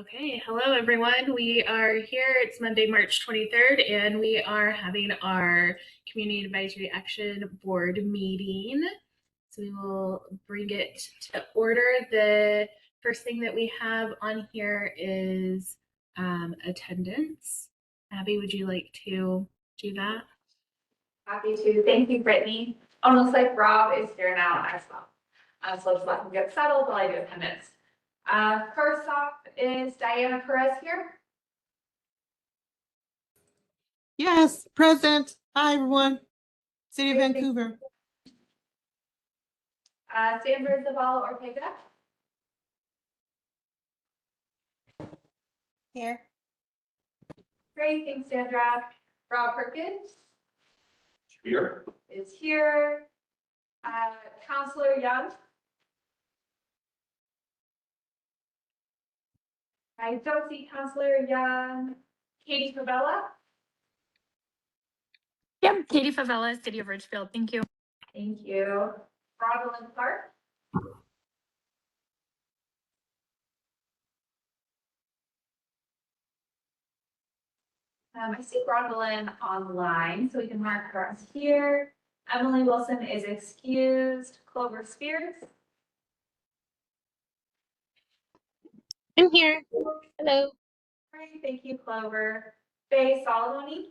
Okay, hello everyone. We are here. It's Monday, March 23rd, and we are having our Community Advisory Action Board meeting. So we will bring it to order. The first thing that we have on here is attendance. Abby, would you like to do that? Happy to. Thank you, Brittany. Almost like Rob is here now as well. So just let him get settled while I do attendance. First off, is Diana Perez here? Yes, present. Hi, everyone. City of Great, Vancouver. Sandra Zavala Ortega? Here. Great, thanks, Sandra. Rob Perkins Here. is here. Counselor Young? I don't see Counselor Young. Katie Favela? Yep, Katie Favela, City of Ridgefield. Thank you. Thank you. Rodolyn Clark? I see Rodolyn online, so we can mark her as here. Emily Wilson is excused. Clover Spears? I'm here. Hello. Great, thank you, Clover. Faye Solomoni?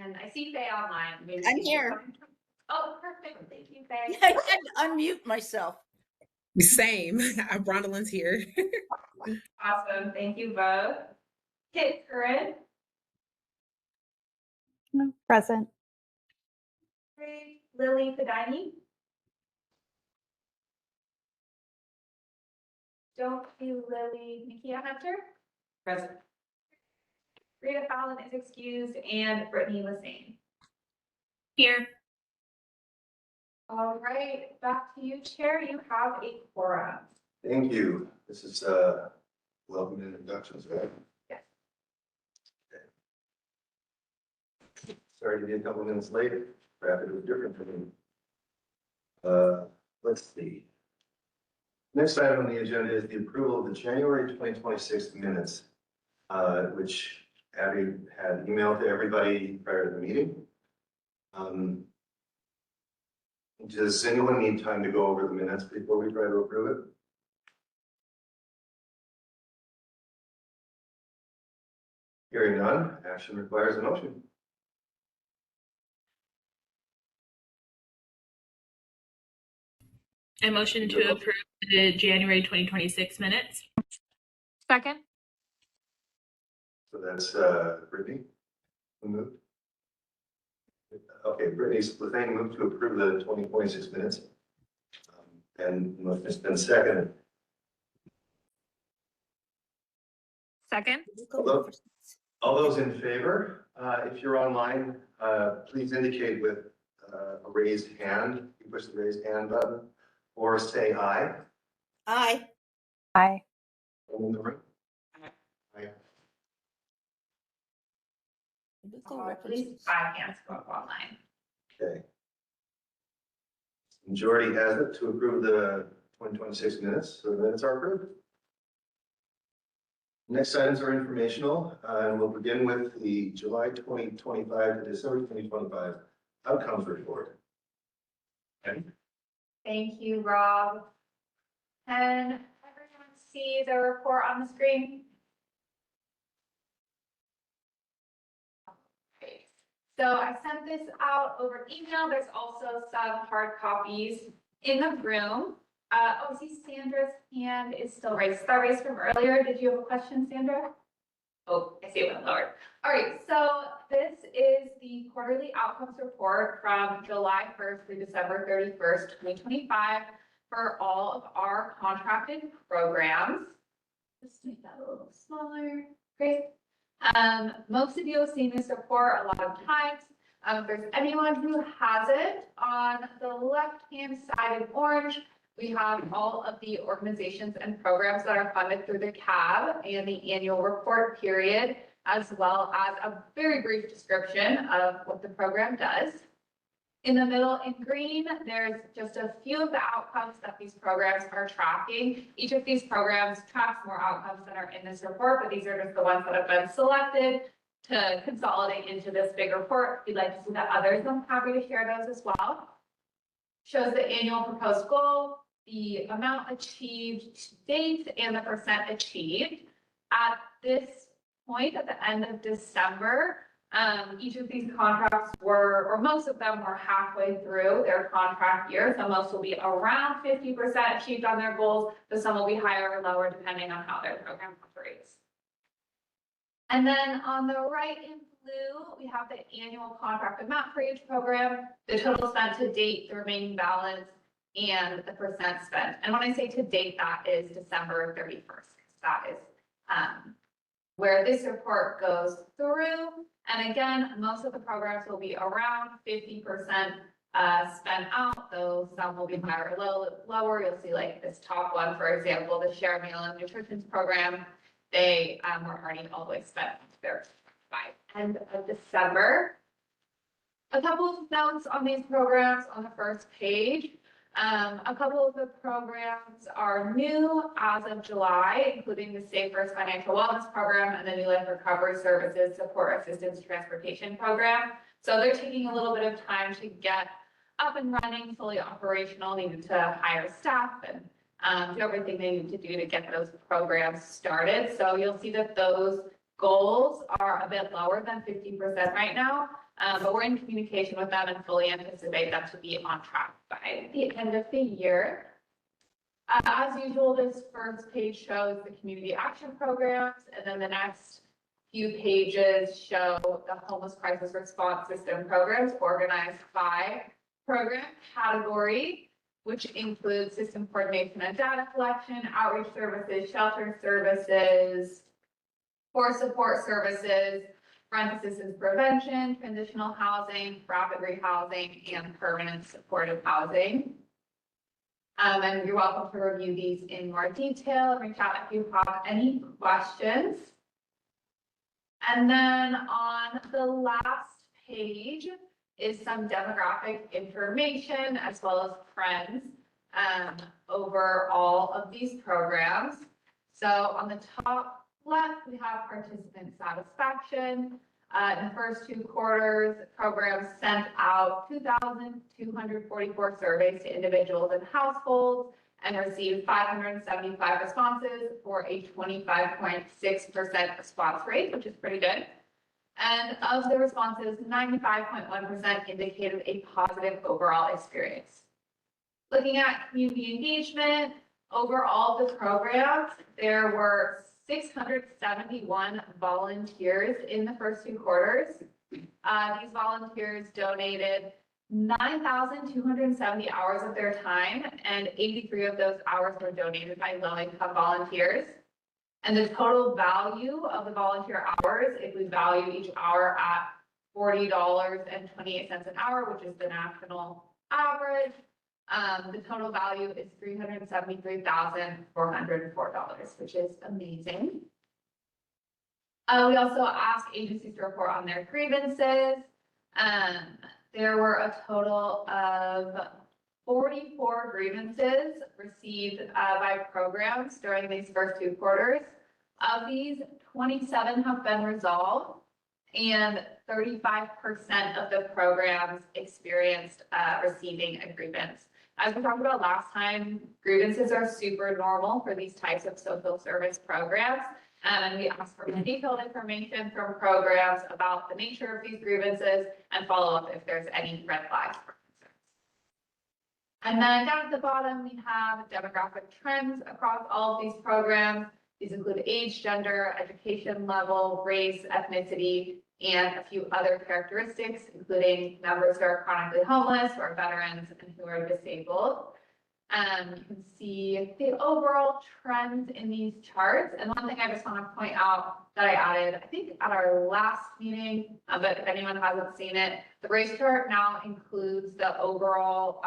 And I see Faye online. Maybe I'm she's here. coming. Oh, perfect. Thank you, Faye. I had to unmute myself. Same. Rondalyn's here. Awesome. Thank you both. Kit Curran? Present. Great. Lily Padini? Don't see Lily. Nikia Hunter? Present. Rita Fallon is excused and Brittany Lassane. Here. All right, back to you, Chair. You have a quorum. Thank you. This is welcome and introductions, right? Yes. Okay. Sorry to be a couple minutes late. Perhaps it was different for me. Let's see. Next item on the agenda is the approval of the January 2026 minutes, which Abby had emailed to everybody prior to the meeting. Does anyone need time to go over the minutes before we try to approve it? Hearing none, action requires a motion. I motion to approve the January 2026 minutes. Second. So that's Brittany. Who moved? Okay, Brittany Lassane moved to approve the 2026 minutes. And motion has been seconded. Second. All those in favor, if you're online, please indicate with a raised hand. You push the raised hand button or say aye. Aye. Aye. In the room? Aye. At least 5 hands go up online. Okay. Majority has it to approve the 2026 minutes, so the minutes are approved. Next items are informational, and we'll begin with the July 2025 to December 2025 outcomes report. Okay. Thank you, Rob. Can everyone see the report on the screen? Okay. So I sent this out over email. There's also some hard copies in the room. I see Sandra's hand is still raised. Is that raised from earlier? Did you have a question, Sandra? Oh, I see it went lower. All right, so this is the quarterly outcomes report from July 1st through December 31st, 2025 for all of our contracted programs. Just make that a little smaller. Great. Most of you have seen this report a lot of times. If there's anyone who hasn't, on the left-hand side in orange, we have all of the organizations and programs that are funded through the CAB and the annual report period, as well as a very brief description of what the program does. In the middle in green, there's just a few of the outcomes that these programs are tracking. Each of these programs tracks more outcomes than are in this report, but these are just the ones that have been selected to consolidate into this big report. If you'd like to see the others, I'm happy to share those as well. Shows the annual proposed goal, the amount achieved to date, and the percent achieved. At this point, at the end of December, each of these contracts were, or most of them were halfway through their contract year. So most will be around 50% achieved on their goals, but some will be higher or lower depending on how their program operates. And then on the right in blue, we have the annual contract amount for each program, the total spent to date, the remaining balance, and the percent spent. And when I say to date, that is December 31st, because that is where this report goes through. And again, most of the programs will be around 50% spent out, though some will be higher or lower. You'll see like this top one, for example, the Share Meal and Nutrition Program, they were already all the way spent there by end of December. A couple of notes on these programs on the first page. A couple of the programs are new as of July, including the Safe First Financial Wellness Program and the New Life Recovery Services Support Assistance Transportation Program. So they're taking a little bit of time to get up and running, fully operational, needed to hire staff and do everything they need to do to get those programs started. So you'll see that those goals are a bit lower than 50% right now. But we're in communication with them and fully anticipate them to be on track by the end of the year. As usual, this first page shows the community action programs, and then the next few pages show the homeless crisis response system programs organized by program category, which includes system coordination and data collection, outreach services, shelter services, core support services, rent assistance prevention, transitional housing, rapid rehousing, and permanent supportive housing. And you're welcome to review these in more detail and reach out if you have any questions. And then on the last page is some demographic information as well as trends over all of these programs. So on the top left, we have participant satisfaction. In the first 2 quarters, programs sent out 2,244 surveys to individuals and households and received 575 responses for a 25.6% response rate, which is pretty good. And of the responses, 95.1% indicated a positive overall experience. Looking at community engagement, over all the programs, there were 671 volunteers in the first 2 quarters. These volunteers donated 9,270 hours of their time, and 83 of those hours were donated by low-income volunteers. And the total value of the volunteer hours, if we value each hour at $40.28 an hour, which is the national average, the total value is $373,404, which is amazing. We also asked agencies to report on their grievances. There were a total of 44 grievances received by programs during these first 2 quarters. Of these, 27 have been resolved, and 35% of the programs experienced receiving a grievance. As we talked about last time, grievances are super normal for these types of social service programs. And we ask for detailed information from programs about the nature of these grievances and follow up if there's any red flags for concerns. And then down at the bottom, we have demographic trends across all of these programs. These include age, gender, education level, race, ethnicity, and a few other characteristics, including members who are chronically homeless, who are veterans, and who are disabled. You can see the overall trends in these charts. And one thing I just want to point out that I added, I think at our last meeting, but if anyone hasn't seen it, the race chart now includes the overall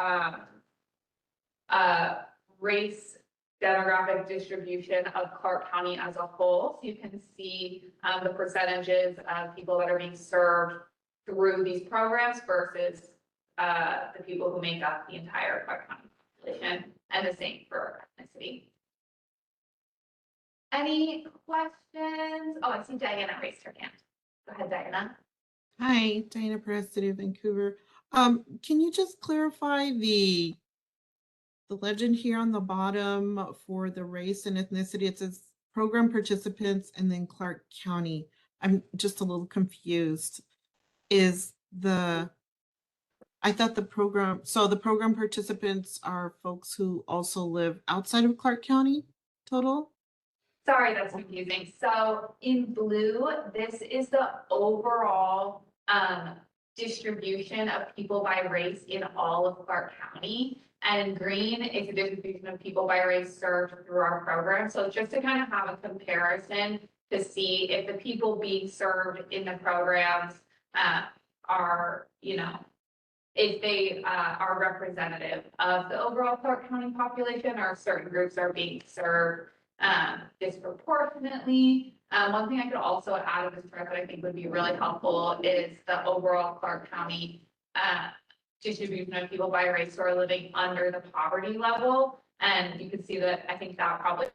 race demographic distribution of Clark County as a whole. So you can see the percentages of people that are being served through these programs versus the people who make up the entire Clark County population, and the same for ethnicity. Any questions? Oh, I see Diana raised her hand. Go ahead, Diana. Hi, Diana Perez, City of Vancouver. Can you just clarify the legend here on the bottom for the race and ethnicity? It says program participants and then Clark County. I'm just a little confused. I thought the program participants are folks who also live outside of Clark County total? Sorry, that's confusing. So in blue, this is the overall distribution of people by race in all of Clark County. And in green is the distribution of people by race served through our program. So just to kind of have a comparison to see if the people being served in the programs are, if they are representative of the overall Clark County population, or certain groups are being served disproportionately. One thing I could also add to this chart that I think would be really helpful is the overall Clark County distribution of people by race who are living under the poverty level. And you can see that I think that probably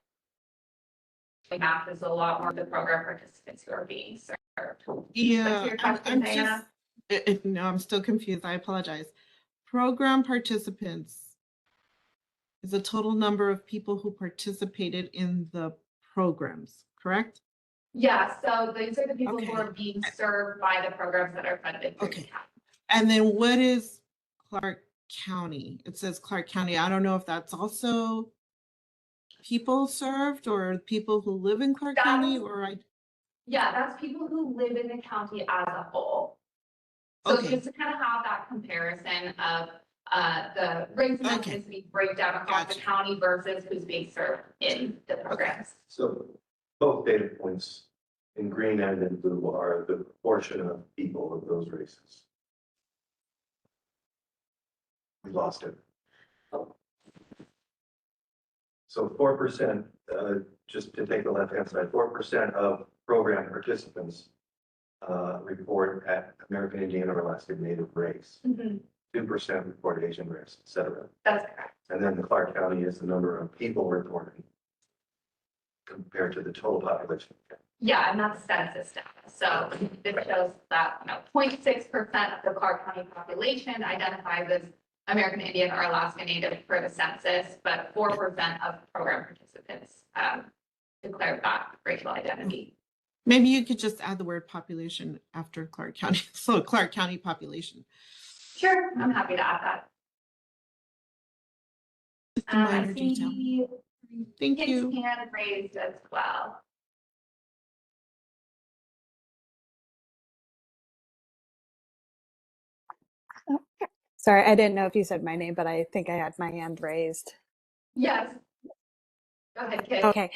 matches a lot more of the program participants who are being served. Yeah, What's your question, Diana? no, I'm still confused. I apologize. Program participants is the total number of people who participated in the programs, correct? Yeah, so these are the people who Okay. are being served by the programs that are funded through the Okay. county. And then what is Clark County? It says Clark County. I don't know if that's also people served or people who live in Clark County, or Yeah, that's people who live in the county as a whole. So Okay. just to kind of have that comparison of the race and Okay. ethnicity breakdown across the Gotcha. county versus who's being served in the programs. So both data points in green and in blue are the proportion of people of those races. We lost it. So 4%, just to take the left-hand side, 4% of program participants report at American Indian or Alaska Native race. 2% report Asian race, et cetera. That's correct. And then the Clark County is the number of people reporting compared to the total population. Yeah, and that's census data. So this shows that 0.6% of the Clark County population identifies as American Indian or Alaska Native for the census, but 4% of program participants declared that racial identity. maybe you could just add the word population after Clark County. So Clark County population. Sure, I'm happy to add that. Just a minor I detail. see Thank his you. hand raised as well. Sorry, I didn't know if you said my name, but I think I had my hand raised. Yes. Go ahead, Kit. Okay.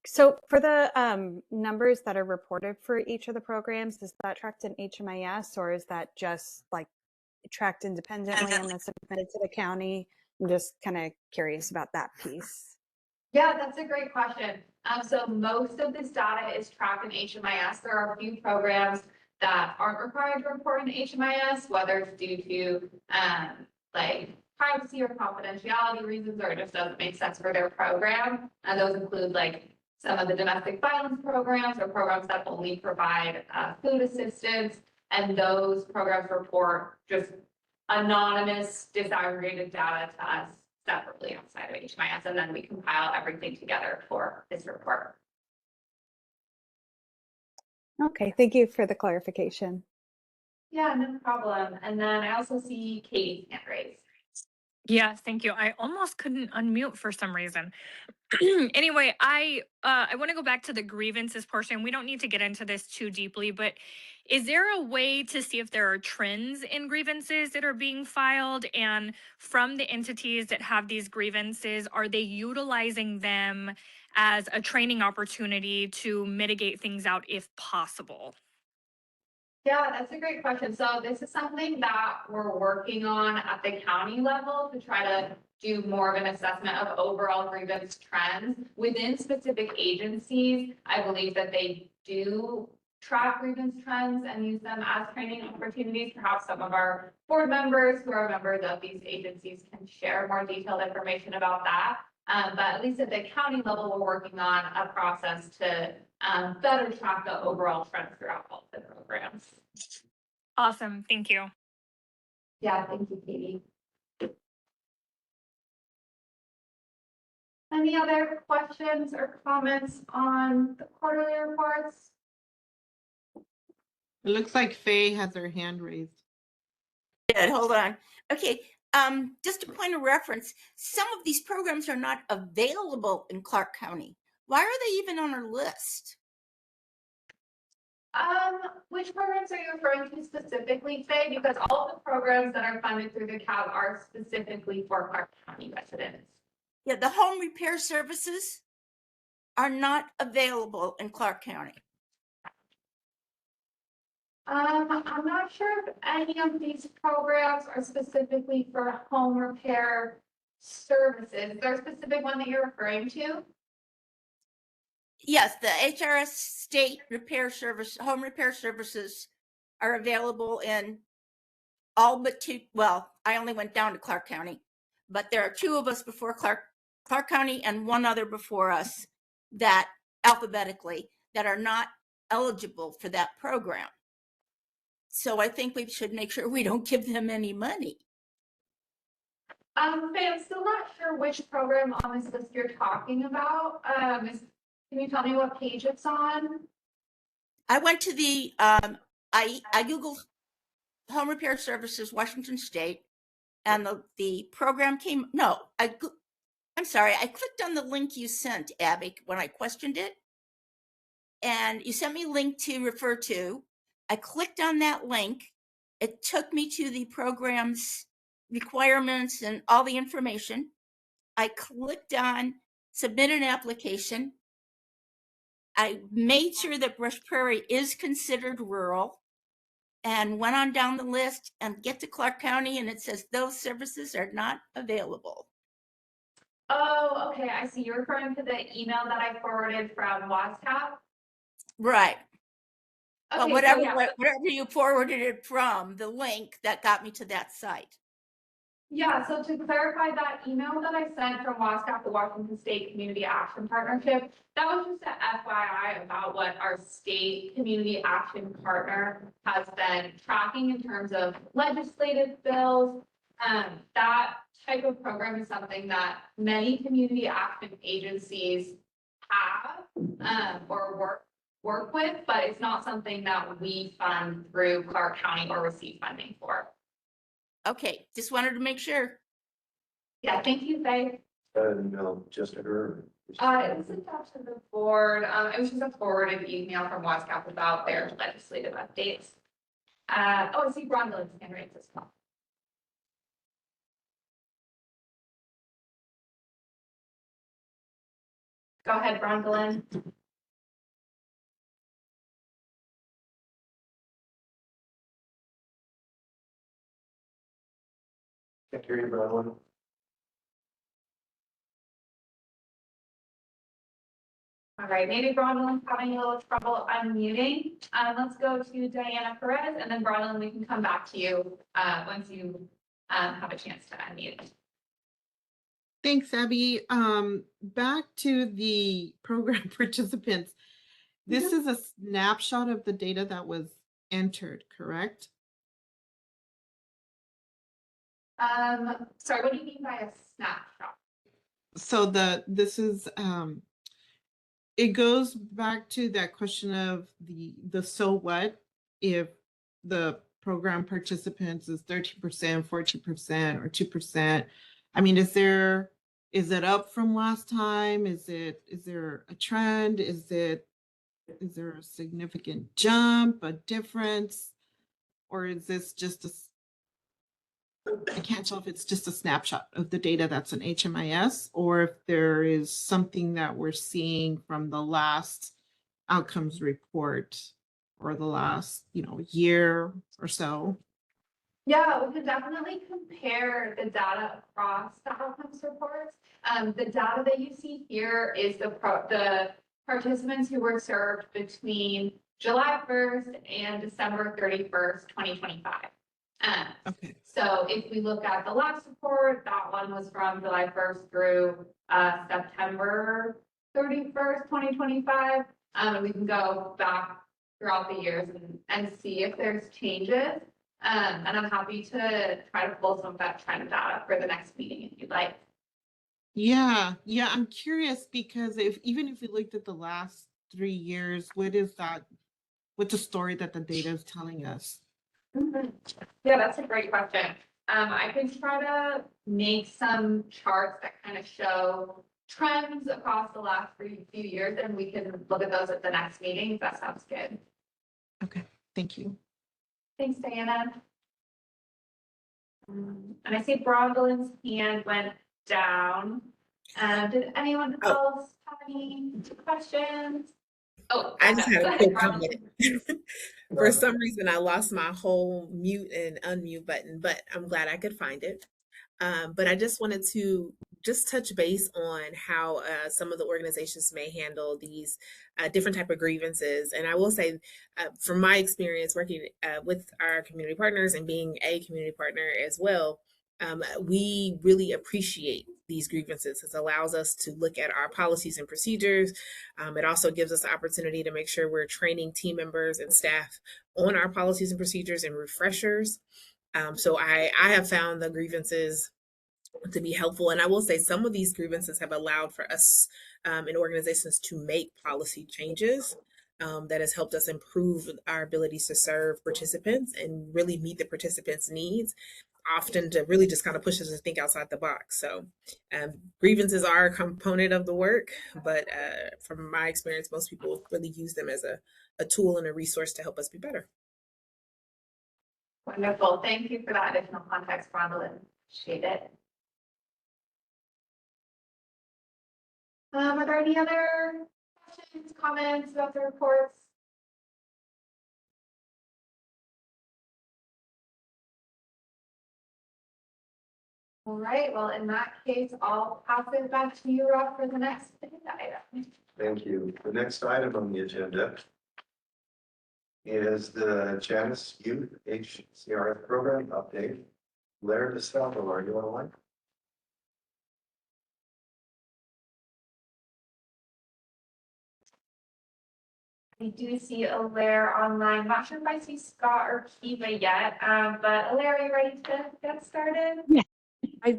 So for the numbers that are reported for each of the programs, is that tracked in HMIS, or is that just like tracked independently and then submitted to the county? I'm just kind of curious about that piece. Yeah, that's a great question. So most of this data is tracked in HMIS. There are a few programs that aren't required to report in HMIS, whether it's due to like privacy or confidentiality reasons, or it just doesn't make sense for their program. And those include like some of the domestic violence programs or programs that only provide food assistance. And those programs report just anonymous, disaggregated data to us separately outside of HMIS, and then we compile everything together for this report. Okay, thank you for the clarification. Yeah, no problem. And then I also see Katie's hand raised. Yes, thank you. I almost couldn't unmute for some reason. Anyway, I want to go back to the grievances portion. We don't need to get into this too deeply, but is there a way to see if there are trends in grievances that are being filed? And from the entities that have these grievances, are they utilizing them as a training opportunity to mitigate things out if possible? Yeah, that's a great question. So this is something that we're working on at the county level to try to do more of an assessment of overall grievance trends within specific agencies. I believe that they do track grievance trends and use them as training opportunities. Perhaps some of our board members who are members of these agencies can share more detailed information about that. But at least at the county level, we're working on a process to better track the overall trends throughout all the programs. Awesome. Thank you. Yeah, thank you, Katie. Any other questions or comments on the quarterly reports? It looks like Faye has her hand raised. Good, hold on. Okay, just a point of reference, some of these programs are not available in Clark County. Why are they even on our list? Which programs are you referring to specifically, Faye? Because all of the programs that are funded through the CAB are specifically for Clark County residents. Yeah, the home repair services are not available in Clark County. I'm not sure if any of these programs are specifically for home repair services. Is there a specific one that you're referring to? Yes, the HRS state repair service, home repair services are available in all but two. Well, I only went down to Clark County, but there are two of us before Clark County and one other before us that alphabetically that are not eligible for that program. So I think we should make sure we don't give them any money. Faye, I'm still not sure which program on this list you're talking about. Can you tell me what page it's on? I went to the I Googled home repair services Washington State, and the program came. No, I'm sorry. I clicked on the link you sent, Abby, when I questioned it, and you sent me a link to refer to. I clicked on that link. It took me to the program's requirements and all the information. I clicked on submit an application. I made sure that Brush Prairie is considered rural and went on down the list and get to Clark County, and it says those services are not available. Oh, okay. I see. You're referring to the email that I forwarded from WhatsApp. Right. Okay, Well, whatever, so yeah. whatever you forwarded it from, the link that got me to that site. Yeah, so to clarify that email that I sent from WASCAP, the Washington State Community Action Partnership, that was just an FYI about what our state community action partner has been tracking in terms of legislative bills. That type of program is something that many community action agencies have or work with, but it's not something that we fund through Clark County or receive funding for. Okay, just wanted to make sure. Yeah, thank you, Faye. No, just her. It was sent out to the board. It was just a forwarded email from WASCAP about their legislative updates. I see Bronwyn's hand raised as well. Go ahead, Bronwyn. Can't hear you, Bronwyn. All right, maybe Bronwyn's having a little trouble unmuting. Let's go to Diana Perez, and then Bronwyn, we can come back to you once you have a chance to unmute. Thanks, Abby. Back to the program participants. This is a snapshot of the data that was entered, correct? Sorry, what do you mean by a snapshot? So this is it goes back to that question of the so what if the program participants is 13%, 14%, or 2%. I mean, is it up from last time? Is there a trend? Is there a significant jump, a difference? Or is this just I can't tell if it's just a snapshot of the data that's in HMIS or if there is something that we're seeing from the last outcomes report or the last, year or so. Yeah, we could definitely compare the data across the outcomes reports. The data that you see here is the participants who were served between July 1st and December 31st, 2025. Okay. So if we look at the last report, that one was from July 1st through September 31st, 2025. And we can go back throughout the years and see if there's changes. And I'm happy to try to pull some of that trend data for the next meeting if you'd like. Yeah, I'm curious because even if we looked at the last 3 years, what's the story that the data is telling us? Yeah, that's a great question. I can try to make some charts that kind of show trends across the last few years, and we can look at those at the next meeting, if that sounds good. Okay, thank you. Thanks, Diana. And I see Brondolin's hand went down. Did anyone else have any questions? Oh, I just had a quick comment. Bronwyn. For some reason, I lost my whole mute and unmute button, but I'm glad I could find it. But I just wanted to just touch base on how some of the organizations may handle these different type of grievances. And I will say, from my experience working with our community partners and being a community partner as well, we really appreciate these grievances. It allows us to look at our policies and procedures. It also gives us the opportunity to make sure we're training team members and staff on our policies and procedures and refreshers. So I have found the grievances to be helpful. And I will say some of these grievances have allowed for us in organizations to make policy changes that has helped us improve our abilities to serve participants and really meet the participants' needs, often to really just kind of push us to think outside the box. So grievances are a component of the work, but from my experience, most people really use them as a tool and a resource to help us be better. Wonderful. Thank you for that additional context, Bronwyn. Appreciate it. Are there any other questions, comments about the reports? All right, well, in that case, I'll pass it back to you, Rob, for the next agenda item. Thank you. The next item on the agenda is the Janus Youth HCRF program update. Larry DeSalvo, are you online? I do see Alaire online. Not sure if I see Scott or Kiva yet, but Alaire, are you ready to get started?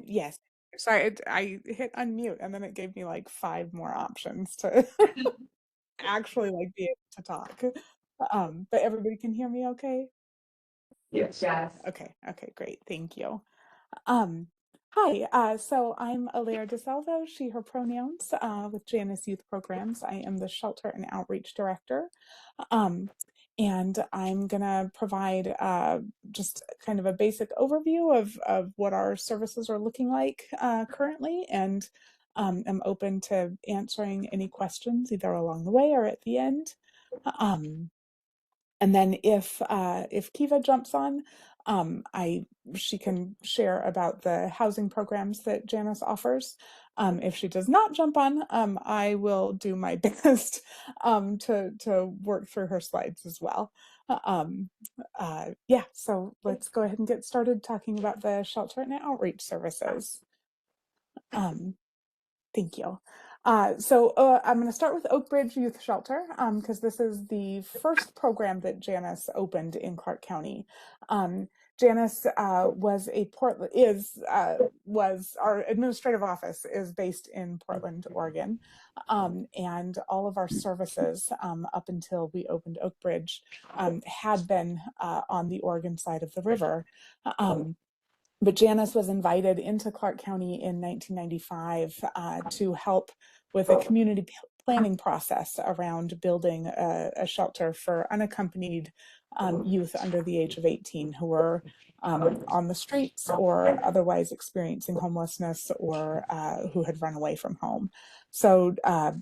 Yes. Sorry, I hit unmute and then it gave me like 5 more options to actually like be able to talk. But everybody can hear me okay? Yes. Yes. Okay, great. Thank you. Hi, so I'm Alaire DeSalvo, she, her pronouns, with Janus Youth Programs. I am the Shelter and Outreach Director. And I'm gonna provide just kind of a basic overview of what our services are looking like currently, and I'm open to answering any questions either along the way or at the end. And then if Kiva jumps on, she can share about the housing programs that Janus offers. If she does not jump on, I will do my best to work through her slides as well. Yeah, so let's go ahead and get started talking about the shelter and outreach services. Thank you. So I'm going to start with Oak Bridge Youth Shelter because this is the first program that Janus opened in Clark County. Janus was our administrative office is based in Portland, Oregon, and all of our services up until we opened Oak Bridge had been on the Oregon side of the river. But Janus was invited into Clark County in 1995 to help with a community planning process around building a shelter for unaccompanied youth under the age of 18 who were on the streets or otherwise experiencing homelessness or who had run away from home. So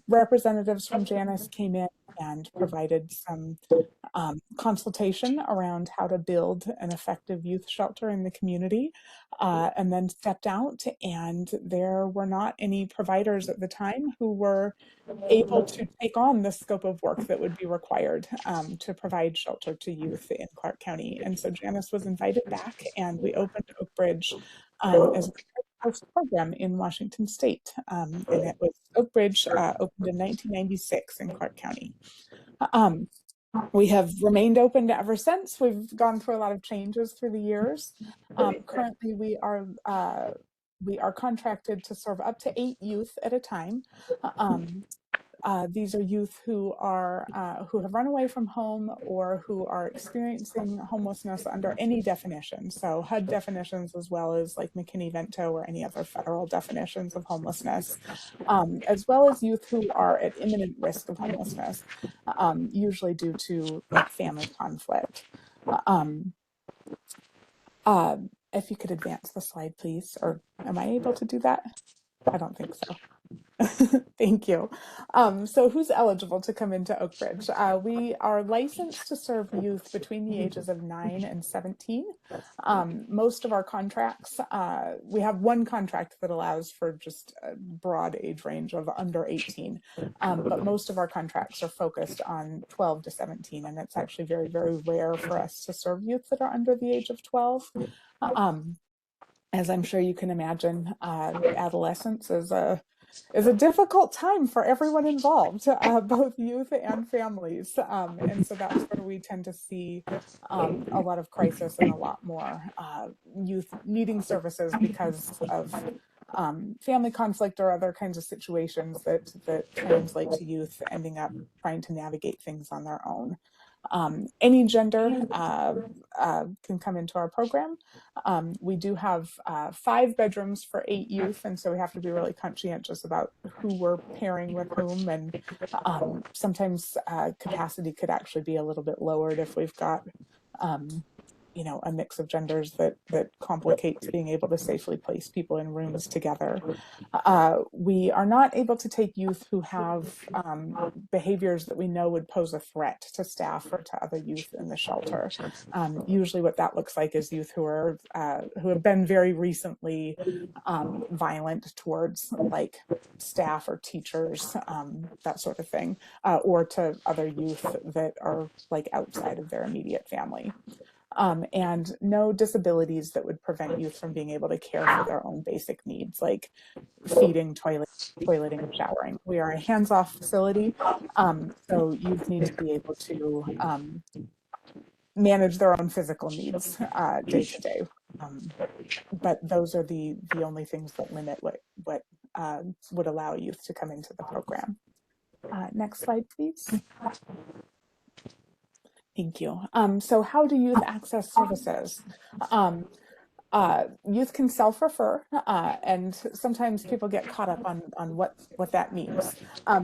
representatives from Janus came in and provided some consultation around how to build an effective youth shelter in the community, and then stepped out, and there were not any providers at the time who were able to take on the scope of work that would be required to provide shelter to youth in Clark County. And so Janice was invited back, and we opened Oak Bridge as a first program in Washington State. And it was Oak Bridge, opened in 1996 in Clark County. We have remained open ever since. We've gone through a lot of changes through the years. Currently, we are contracted to serve up to 8 youth at a time. These are youth who have run away from home or who are experiencing homelessness under any definition. So HUD definitions, as well as like McKinney-Vento or any other federal definitions of homelessness, as well as youth who are at imminent risk of homelessness, usually due to like family conflict. If you could advance the slide, please, or am I able to do that? I don't think so. Thank you. So who's eligible to come into Oak Bridge? We are licensed to serve youth between the ages of 9 and 17. Most of our contracts, we have one contract that allows for just a broad age range of under 18, but most of our contracts are focused on 12 to 17, and it's actually very, very rare for us to serve youth that are under the age of 12. As I'm sure you can imagine, adolescence is a difficult time for everyone involved, both youth and families. And so that's where we tend to see a lot of crisis and a lot more youth needing services because of family conflict or other kinds of situations that translate to youth ending up trying to navigate things on their own. Any gender can come into our program. We do have 5 bedrooms for 8 youth, and so we have to be really conscientious about who we're pairing with whom, and sometimes capacity could actually be a little bit lowered if we've got a mix of genders that complicates being able to safely place people in rooms together. We are not able to take youth who have behaviors that we know would pose a threat to staff or to other youth in the shelter. Usually what that looks like is youth who have been very recently violent towards like staff or teachers, that sort of thing, or to other youth that are like outside of their immediate family. And no disabilities that would prevent youth from being able to care for their own basic needs, like feeding, toileting, and showering. We are a hands-off facility, so youth need to be able to manage their own physical needs day to day. But those are the only things that limit what would allow youth to come into the program. Next slide, please. Thank you. So how do youth access services? Youth can self-refer, and sometimes people get caught up on what that means.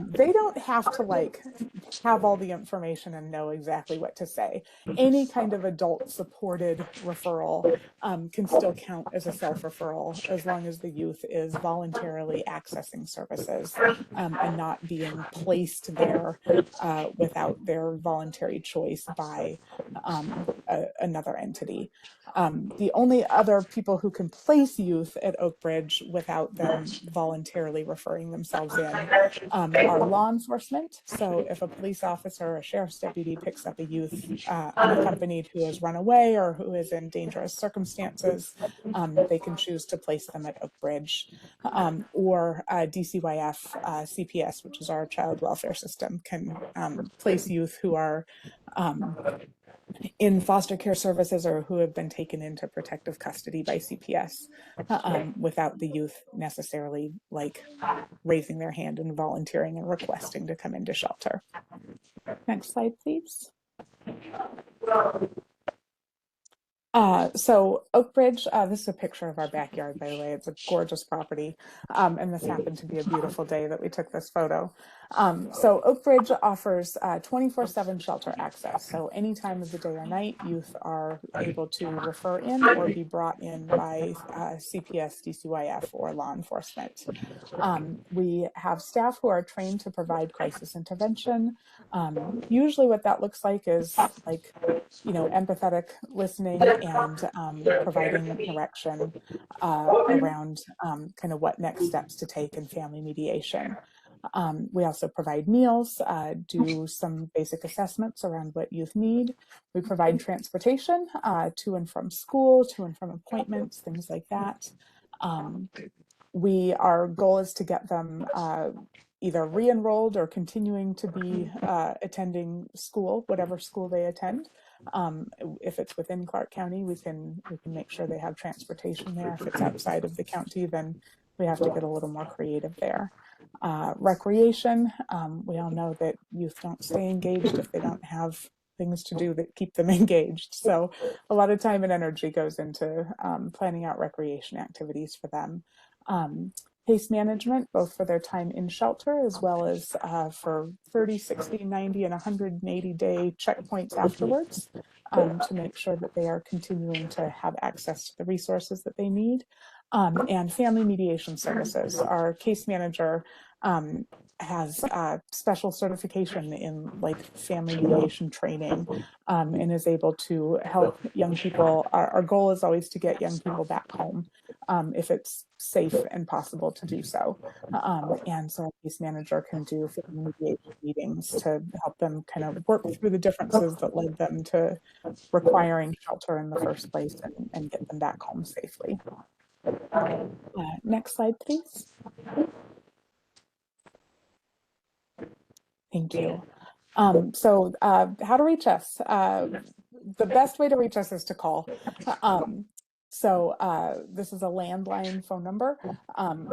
They don't have to like have all the information and know exactly what to say. Any kind of adult-supported referral can still count as a self-referral as long as the youth is voluntarily accessing services and not being placed there without their voluntary choice by another entity. The only other people who can place youth at Oak Bridge without them voluntarily referring themselves in are law enforcement. So if a police officer or a sheriff's deputy picks up a youth unaccompanied who has run away or who is in dangerous circumstances, they can choose to place them at Oak Bridge. Or DCYF CPS, which is our child welfare system, can place youth who are in foster care services or who have been taken into protective custody by CPS without the youth necessarily like raising their hand and volunteering and requesting to come into shelter. Next slide, please. So Oak Bridge, this is a picture of our backyard, by the way. It's a gorgeous property. And this happened to be a beautiful day that we took this photo. So Oak Bridge offers 24/7 shelter access. So any time of the day or night, youth are able to refer in or be brought in by CPS, DCYF, or law enforcement. We have staff who are trained to provide crisis intervention. Usually what that looks like is like, empathetic listening and providing direction around kind of what next steps to take in family mediation. We also provide meals, do some basic assessments around what youth need. We provide transportation to and from school, to and from appointments, things like that. Our goal is to get them either re-enrolled or continuing to be attending school, whatever school they attend. If it's within Clark County, we can make sure they have transportation there. If it's outside of the county, then we have to get a little more creative there. Recreation, we all know that youth don't stay engaged if they don't have things to do that keep them engaged. So a lot of time and energy goes into planning out recreation activities for them. Case management, both for their time in shelter as well as for 30, 60, 90, and 180-day checkpoints afterwards to make sure that they are continuing to have access to the resources that they need. And family mediation services. Our case manager has special certification in like family mediation training and is able to help young people. Our goal is always to get young people back home if it's safe and possible to do so. And so our case manager can do family mediation meetings to help them kind of work through the differences that led them to requiring shelter in the first place and get them back home safely. Next slide, please. Thank you. So how to reach us? The best way to reach us is to call. This is a landline phone number.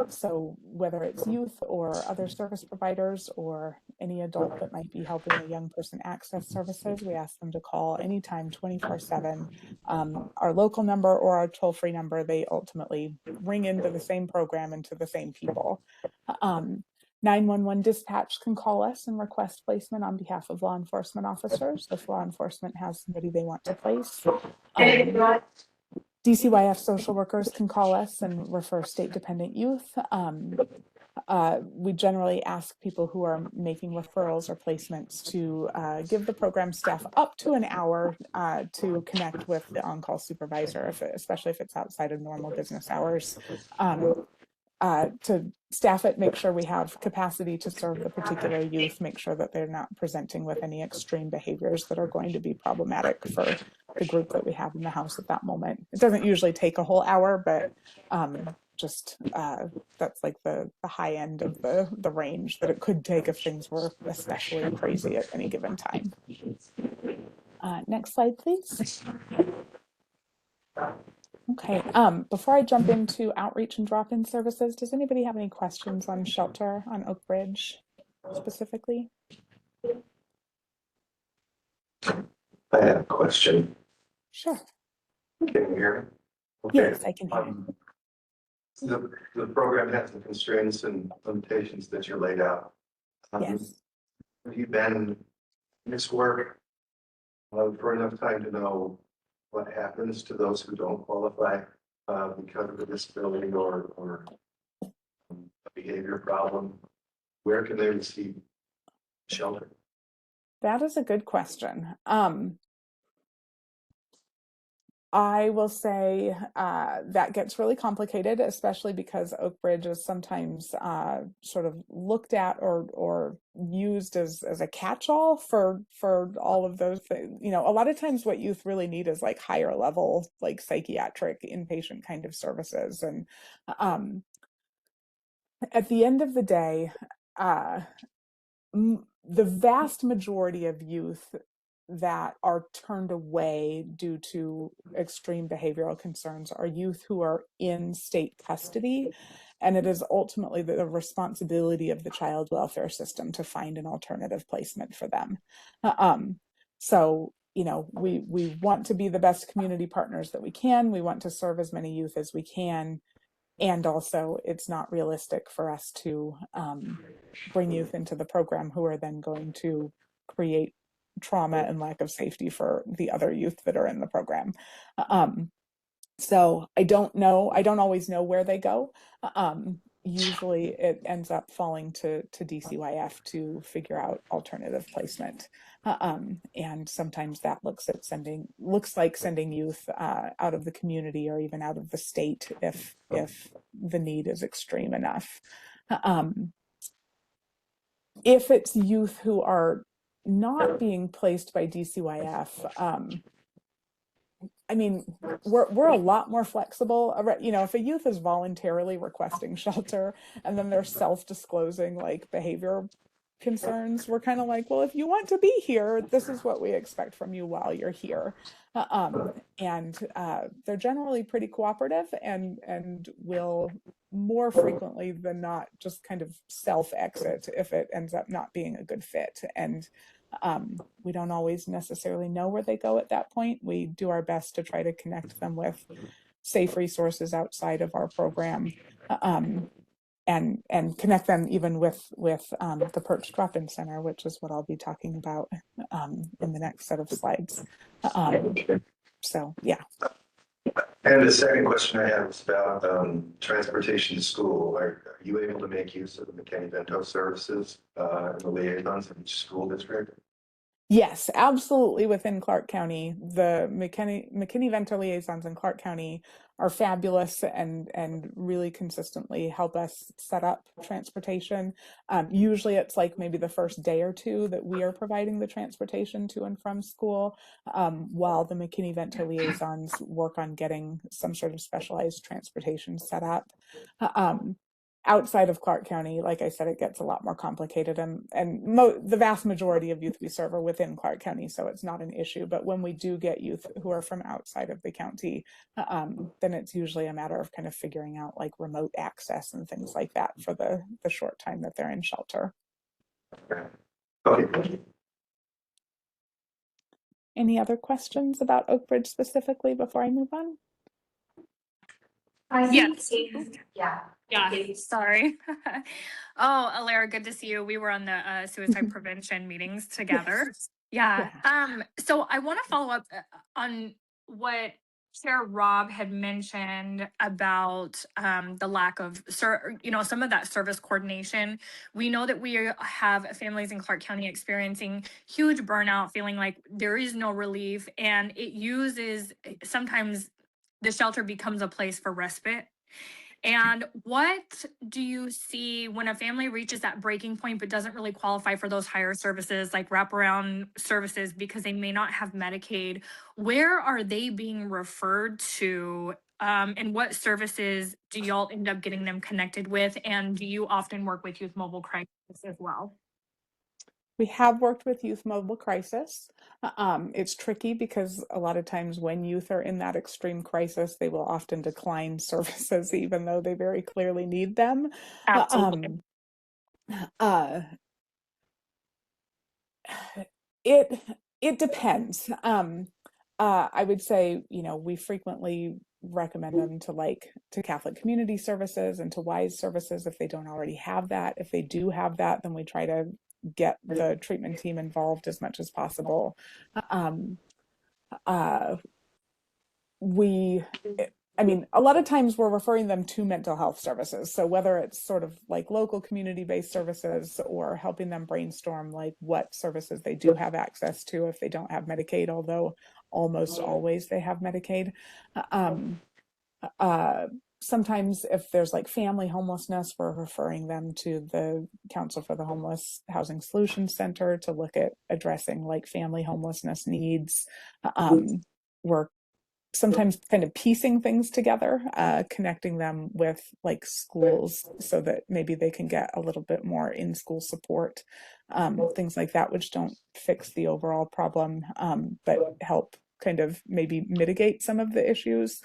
So whether it's youth or other service providers or any adult that might be helping a young person access services, we ask them to call anytime 24/7. Our local number or our toll-free number, they ultimately ring into the same program and to the same people. 911 dispatch can call us and request placement on behalf of law enforcement officers if law enforcement has somebody they want to place. DCYF social workers can call us and refer state-dependent youth. We generally ask people who are making referrals or placements to give the program staff up to an hour to connect with the on-call supervisor, especially if it's outside of normal business hours. To staff it, make sure we have capacity to serve the particular youth, make sure that they're not presenting with any extreme behaviors that are going to be problematic for the group that we have in the house at that moment. It doesn't usually take a whole hour, but that's like the high end of the range that it could take if things were especially crazy at any given time. Next slide, please. Okay, before I jump into outreach and drop-in services, does anybody have any questions on shelter on Oak Bridge specifically? I have a question. Sure. Can you hear me? Okay. Yes, I can hear you. The program has the constraints and limitations that you laid out. Yes. Have you been in this work for enough time to know what happens to those who don't qualify because of a disability or a behavior problem? Where can they receive shelter? That is a good question. I will say that gets really complicated, especially because Oak Bridge is sometimes sort of looked at or used as a catch-all for all of those things. You know, a lot of times what youth really need is like higher level, like psychiatric inpatient kind of services. And at the end of the day, the vast majority of youth that are turned away due to extreme behavioral concerns are youth who are in state custody, and it is ultimately the responsibility of the child welfare system to find an alternative placement for them. So, you know, we want to be the best community partners that we can. We want to serve as many youth as we can. and also, it's not realistic for us to bring youth into the program who are then going to create trauma and lack of safety for the other youth that are in the program. So I don't know. I don't always know where they go. Usually it ends up falling to DCYF to figure out alternative placement. And sometimes that looks like sending youth out of the community or even out of the state if the need is extreme enough. If it's youth who are not being placed by DCYF, I mean, we're a lot more flexible. You know, if a youth is voluntarily requesting shelter and then they're self-disclosing like behavior concerns, we're kind of like, well, if you want to be here, this is what we expect from you while you're here. And they're generally pretty cooperative and will more frequently than not just kind of self-exit if it ends up not being a good fit. And we don't always necessarily know where they go at that point. We do our best to try to connect them with safe resources outside of our program, and connect them even with the Perch Drop-In Center, which is what I'll be talking about in the next set of slides. So yeah. And the second question I have is about transportation to school. Are you able to make use of the McKinney-Vento services and the liaisons in each school district? Yes, absolutely. Within Clark County, the McKinney-Vento liaisons in Clark County are fabulous and really consistently help us set up transportation. Usually it's like maybe the first day or two that we are providing the transportation to and from school, while the McKinney-Vento liaisons work on getting some sort of specialized transportation set up. Outside of Clark County, like I said, it gets a lot more complicated, and the vast majority of youth we serve are within Clark County, so it's not an issue. But when we do get youth who are from outside of the county, then it's usually a matter of kind of figuring out like remote access and things like that for the short time that they're in shelter. Okay. Any other questions about Oak Bridge specifically before I move on? Yes. Yeah. Yeah, sorry. Oh, Alara, good to see you. We were on the suicide prevention meetings together. Yes. Yeah. So I want to follow up on what Chair Rob had mentioned about the lack of, some of that service coordination. We know that we have families in Clark County experiencing huge burnout, feeling like there is no relief, and it uses sometimes the shelter becomes a place for respite. And what do you see when a family reaches that breaking point but doesn't really qualify for those higher services like wraparound services because they may not have Medicaid? Where are they being referred to? And what services do y'all end up getting them connected with? And do you often work with Youth Mobile Crisis as well? We have worked with Youth Mobile Crisis. It's tricky because a lot of times when youth are in that extreme crisis, they will often decline services even though they very clearly need them. Absolutely. It depends. I would say, we frequently recommend them to Catholic Community Services and to WISE services if they don't already have that. If they do have that, then we try to get the treatment team involved as much as possible. A lot of times we're referring them to mental health services. So whether it's sort of like local community-based services or helping them brainstorm like what services they do have access to if they don't have Medicaid, although almost always they have Medicaid. Sometimes if there's like family homelessness, we're referring them to the Council for the Homeless Housing Solutions Center to look at addressing like family homelessness needs. We're sometimes kind of piecing things together, connecting them with like schools so that maybe they can get a little bit more in-school support, things like that, which don't fix the overall problem, but help kind of maybe mitigate some of the issues.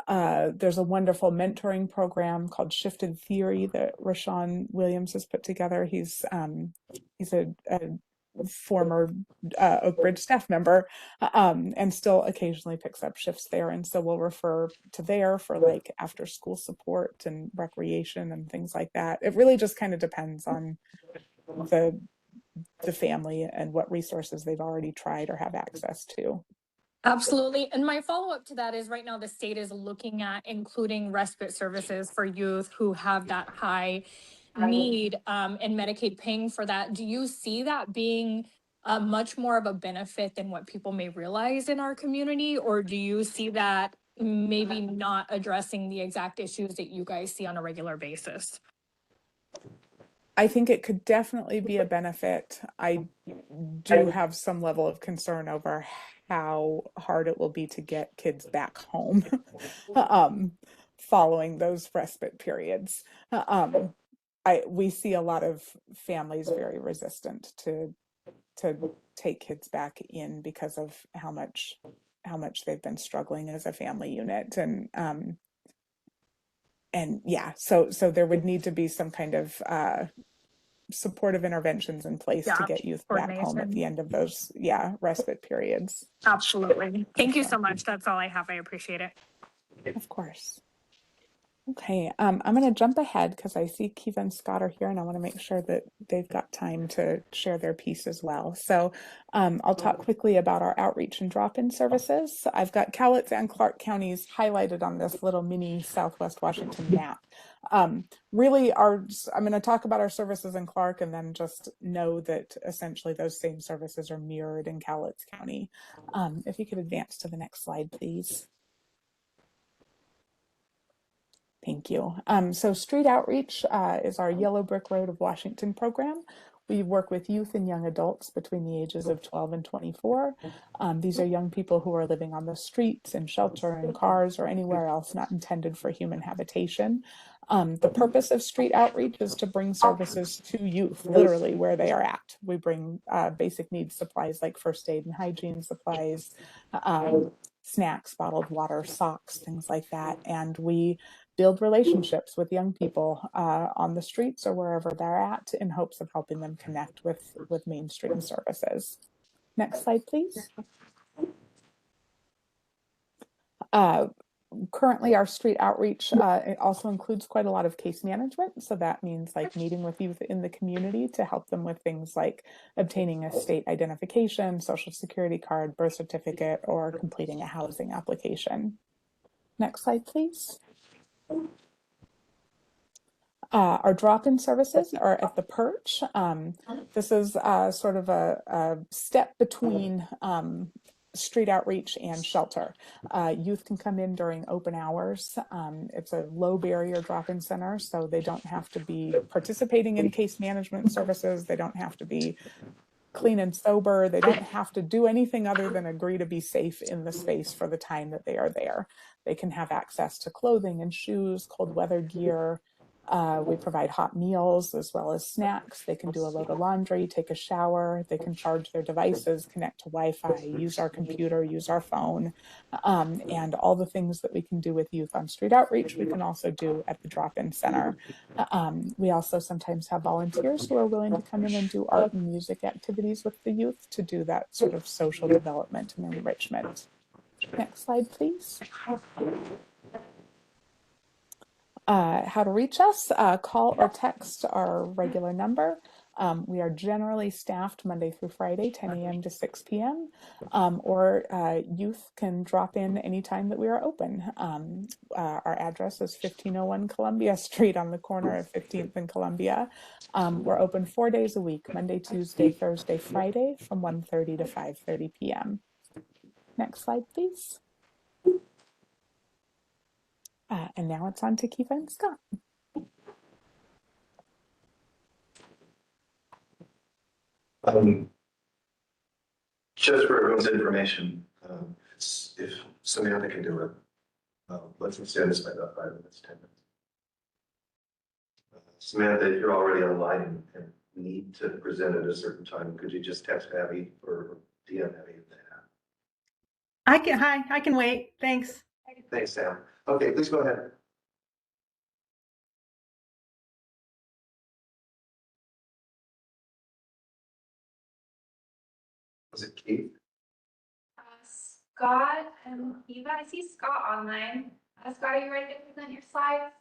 There's a wonderful mentoring program called Shifted Theory that Rashawn Williams has put together. He's a former Oak Ridge staff member, and still occasionally picks up shifts there. And so we'll refer to there for like after school support and recreation and things like that. It really just kind of depends on the family and what resources they've already tried or have access to. Absolutely. And my follow up to that is right now the state is looking at including respite services for youth who have that high need and Medicaid paying for that. Do you see that being much more of a benefit than what people may realize in our community? Or do you see that maybe not addressing the exact issues that you guys see on a regular basis? I think it could definitely be a benefit. I do have some level of concern over how hard it will be to get kids back home following those respite periods. We see a lot of families very resistant to take kids back in because of how much they've been struggling as a family unit. And yeah, so there would need to be some kind of supportive interventions in place to get youth back home at the end of those respite periods. Absolutely. Thank you so much. That's all I have. I appreciate it. Of course. Okay, I'm going to jump ahead because I see Kiva and Scott are here, and I want to make sure that they've got time to share their piece as well. So I'll talk quickly about our outreach and drop-in services. I've got Cowlitz and Clark counties highlighted on this little mini Southwest Washington map. Really, I'm going to talk about our services in Clark and then just know that essentially those same services are mirrored in Cowlitz County. If you could advance to the next slide, please. Thank you. So Street Outreach is our Yellow Brick Road of Washington program. We work with youth and young adults between the ages of 12 and 24. These are young people who are living on the streets, in shelter, in cars, or anywhere else not intended for human habitation. The purpose of Street Outreach is to bring services to youth, literally where they are at. We bring basic needs supplies like first aid and hygiene supplies, snacks, bottled water, socks, things like that. And we build relationships with young people on the streets or wherever they're at in hopes of helping them connect with mainstream services. Next slide, please. Currently, our street outreach it also includes quite a lot of case management. So that means like meeting with youth in the community to help them with things like obtaining a state identification, social security card, birth certificate, or completing a housing application. Next slide, please. Our drop-in services are at the Perch. This is sort of a step between street outreach and shelter. Youth can come in during open hours. It's a low barrier drop-in center, so they don't have to be participating in case management services. They don't have to be clean and sober. They don't have to do anything other than agree to be safe in the space for the time that they are there. They can have access to clothing and shoes, cold weather gear. We provide hot meals as well as snacks. They can do a load of laundry, take a shower. They can charge their devices, connect to Wi-Fi, use our computer, use our phone, and all the things that we can do with youth on street outreach, we can also do at the drop-in center. We also sometimes have volunteers who are willing to come in and do art and music activities with the youth to do that sort of social development and enrichment. Next slide, please. How to reach us, call or text our regular number. We are generally staffed Monday through Friday, 10 a.m. to 6 p.m. Or youth can drop in anytime that we are open. Our address is 1501 Columbia Street on the corner of 15th and Columbia. We're open 4 days a week, Monday, Tuesday, Thursday, Friday from 1:30 to 5:30 p.m. Next slide, please. And now it's on to Kiva and Scott. Just for everyone's information, if Samantha can do it, let's extend this by about 5 minutes, 10 minutes. Samantha, if you're already online and need to present at a certain time, could you just text Abby or DM Abby? I can wait. Thanks. Thanks, Sam. Okay, please go ahead. Was it Keith? Scott and Eva, I see Scott online. Scott, are you ready to present your slides?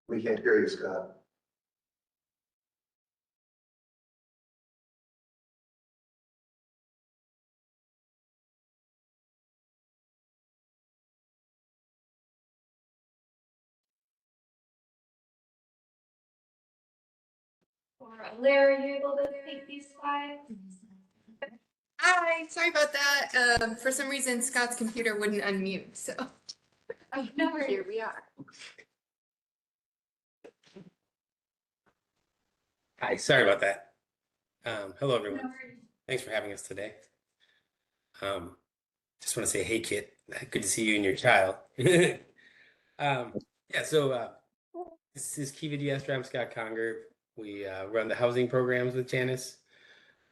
We can't hear you, Scott. Or Larry, are you able to take these slides? Hi, sorry about that. For some reason, Scott's computer wouldn't unmute, so. Oh, no worries. Here we are. Hi, sorry about that. Hello, No everyone. worries. Thanks for having us today. Just want to say, hey, Kit, good to see you and your child. Yeah, so this is Kiva Diastra. I'm Scott Conger. We run the housing programs with Janice.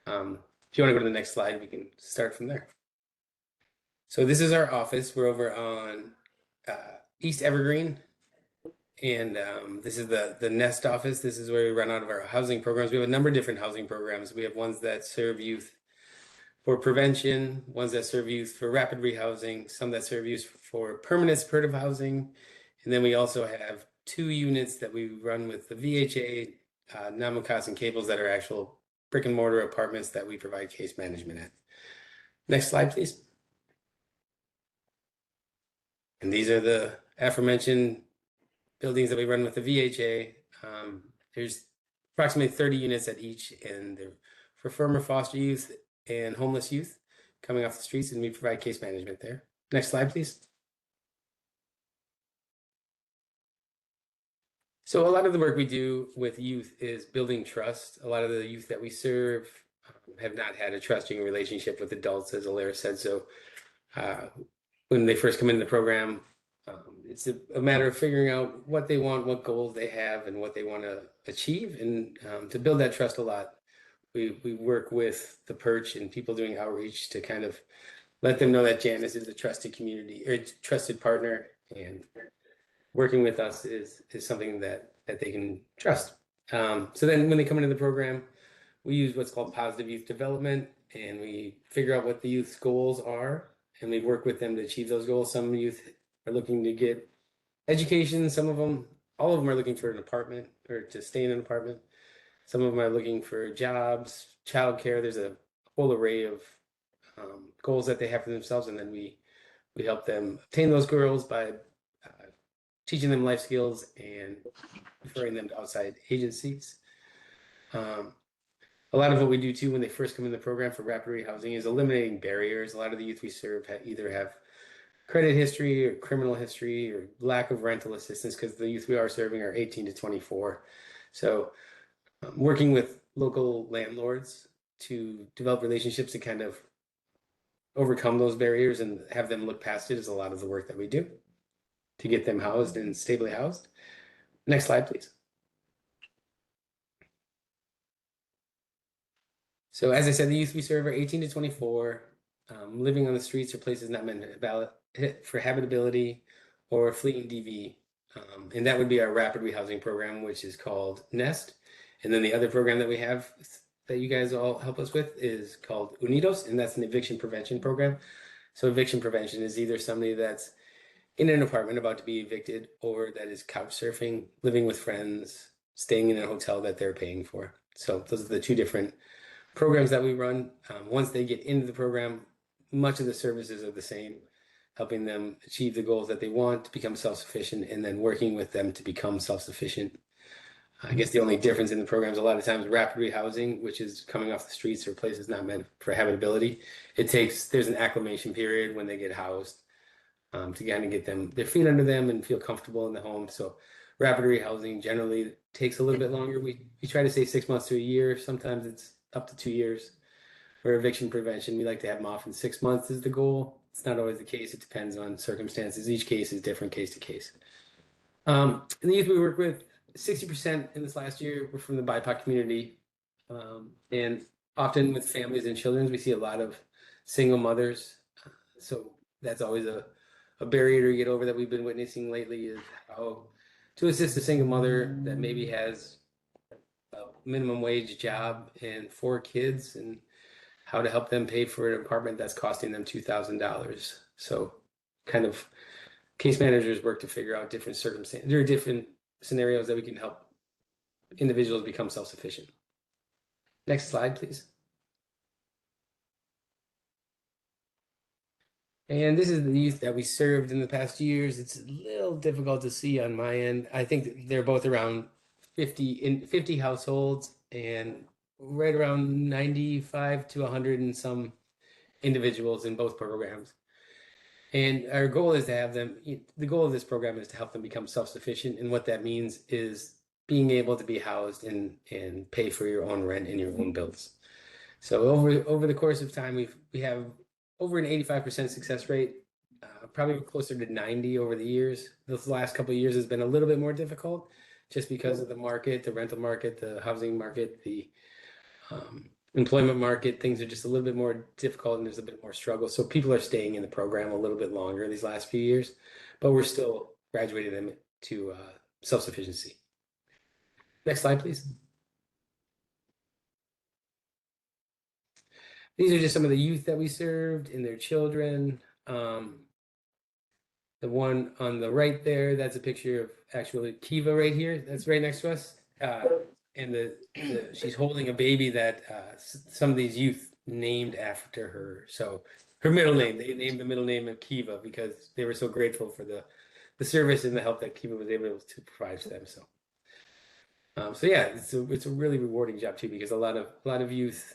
If you want to go to the next slide, we can start from there. So this is our office. We're over on East Evergreen. And this is the Nest office. This is where we run out of our housing programs. We have a number of different housing programs. We have ones that serve youth for prevention, ones that serve youth for rapid rehousing, some that serve youth for permanent supportive housing. And then we also have 2 units that we run with the VHA, Namukas and Cables that are actual brick and mortar apartments that we provide case management at. Next slide, please. And these are the aforementioned buildings that we run with the VHA. There's approximately 30 units at each, and they're for former foster youth and homeless youth coming off the streets, and we provide case management there. Next slide, please. So a lot of the work we do with youth is building trust. A lot of the youth that we serve have not had a trusting relationship with adults, as Alara said. So when they first come into the program, it's a matter of figuring out what they want, what goals they have, and what they want to achieve. And to build that trust a lot, we work with the Perch and people doing outreach to kind of let them know that Janice is a trusted community or trusted partner, and working with us is something that they can trust. So then when they come into the program, we use what's called positive youth development, and we figure out what the youth's goals are, and we work with them to achieve those goals. Some youth are looking to get education. Some of them, all of them are looking for an apartment or to stay in an apartment. Some of them are looking for jobs, childcare. There's a whole array of goals that they have for themselves, and then we help them obtain those goals by teaching them life skills and referring them to outside agencies. A lot of what we do too when they first come in the program for rapid rehousing is eliminating barriers. A lot of the youth we serve either have credit history or criminal history or lack of rental assistance, because the youth we are serving are 18 to 24. So working with local landlords to develop relationships and kind of overcome those barriers and have them look past it is a lot of the work that we do to get them housed and stably housed. Next slide, please. So as I said, the youth we serve are 18 to 24, living on the streets or places not meant for habitability or fleeing DV. And that would be our rapid rehousing program, which is called Nest. And then the other program that we have that you guys all help us with is called Unidos, and that's an eviction prevention program. So eviction prevention is either somebody that's in an apartment about to be evicted, or that is couch surfing, living with friends, staying in a hotel that they're paying for. So those are the 2 different programs that we run. Once they get into the program, much of the services are the same, helping them achieve the goals that they want to become self-sufficient, and then working with them to become self-sufficient. I guess the only difference in the programs, a lot of times rapid rehousing, which is coming off the streets or places not meant for habitability, there's an acclimation period when they get housed to kind of get their feet under them and feel comfortable in the home. So rapid rehousing generally takes a little bit longer. We try to say 6 months to a year. Sometimes it's up to 2 years. For eviction prevention, we like to have them off in 6 months is the goal. It's not always the case. It depends on circumstances. Each case is different case to case. And the youth we work with, 60% in this last year were from the BIPOC community. And often with families and children, we see a lot of single mothers. So that's always a barrier to get over that we've been witnessing lately, is how to assist a single mother that maybe has a minimum wage job and 4 kids, and how to help them pay for an apartment that's costing them $2,000. So kind of case managers work to figure out different circumstances. There are different scenarios that we can help individuals become self-sufficient. Next slide, please. And this is the youth that we served in the past years. It's a little difficult to see on my end. I think that they're both around 50 households and right around 95 to 100 and some individuals in both programs. And our goal is to have them, the goal of this program is to help them become self-sufficient. And what that means is being able to be housed and pay for your own rent and your own bills. So over the course of time, we have over an 85% success rate, probably closer to 90 over the years. The last couple of years has been a little bit more difficult just because of the market, the rental market, the housing market, the employment market. Things are just a little bit more difficult and there's a bit more struggle. So people are staying in the program a little bit longer these last few years, but we're still graduating them to self-sufficiency. Next slide, please. These are just some of the youth that we served and their children. The one on the right there, that's a picture of actually Kiva right here. That's right next to us. And she's holding a baby that some of these youth named after her. So her middle name, they named the middle name of Kiva because they were so grateful for the service and the help that Kiva was able to provide to them. So yeah, it's a really rewarding job too, because a lot of youth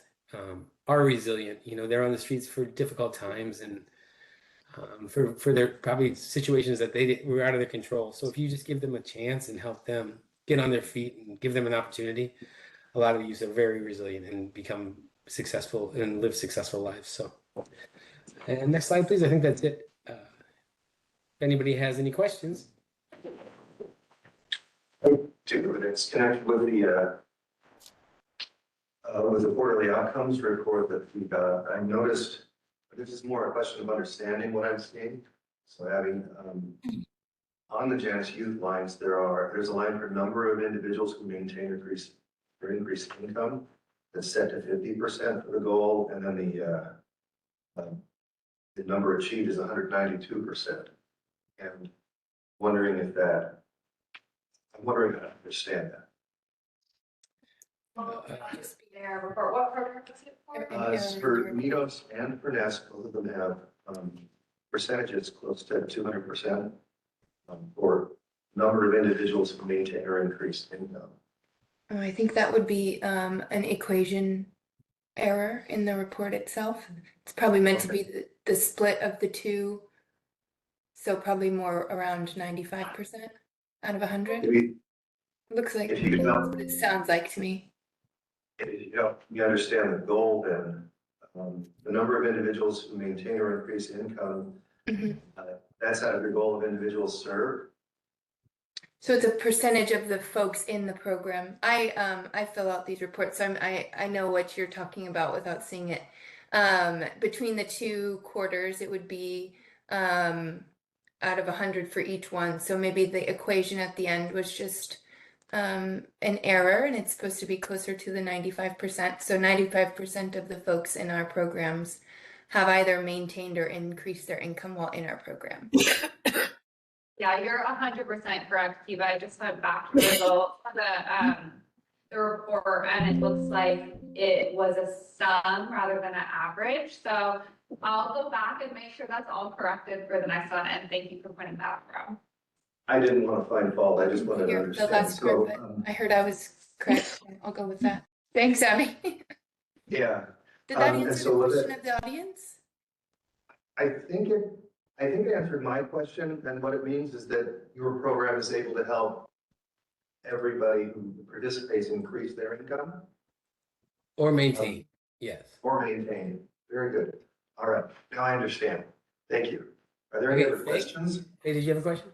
are resilient. You know, they're on the streets for difficult times and for their probably situations that were out of their control. So if you just give them a chance and help them get on their feet and give them an opportunity, a lot of youth are very resilient and become successful and live successful lives. So, and next slide, please. I think that's it. If anybody has any questions. It's connected with the quarterly outcomes report that we got. I noticed this is more a question of understanding what I'm seeing. So having on the Janus Youth lines, there's a line for number of individuals who maintain or increase income that's set to 50% for the goal, and then the number achieved is 192%. And wondering if that. I'm wondering how to understand that. Well, just be there. Report. What program was it for? It's for Mitos and for Nest. Both of them have percentages close to 200% for number of individuals who maintain or increase income. I think that would be an equation error in the report itself. It's probably meant to be the split of the two. So probably more around 95% out of 100. Looks like that's what it sounds like to me. If you help me understand the goal, then the number of individuals who maintain or increase income, that's out of your goal of individuals served. So it's a percentage of the folks in the program. I fill out these reports, so I know what you're talking about without seeing it. Between the 2 quarters, it would be out of 100 for each one. So maybe the equation at the end was just an error, and it's supposed to be closer to the 95%. So 95% of the folks in our programs have either maintained or increased their income while in our program. Yeah, you're 100% correct, Kiva. I just went back to the report, and it looks like it was a sum rather than an average. So I'll go back and make sure that's all corrected for the next one. And thank you for pointing that out. I didn't want to find fault. I just wanted to The understand. last part, but I heard I was correct. I'll go with that. Thanks, Abby. Yeah. Did that answer the question of the audience? I think it answered my question, and what it means is that your program is able to help everybody who participates increase their income? Or maintain, yes. Or maintain. Very good. All right, now I understand. Thank you. Are there any other questions? Hey, did you have a question?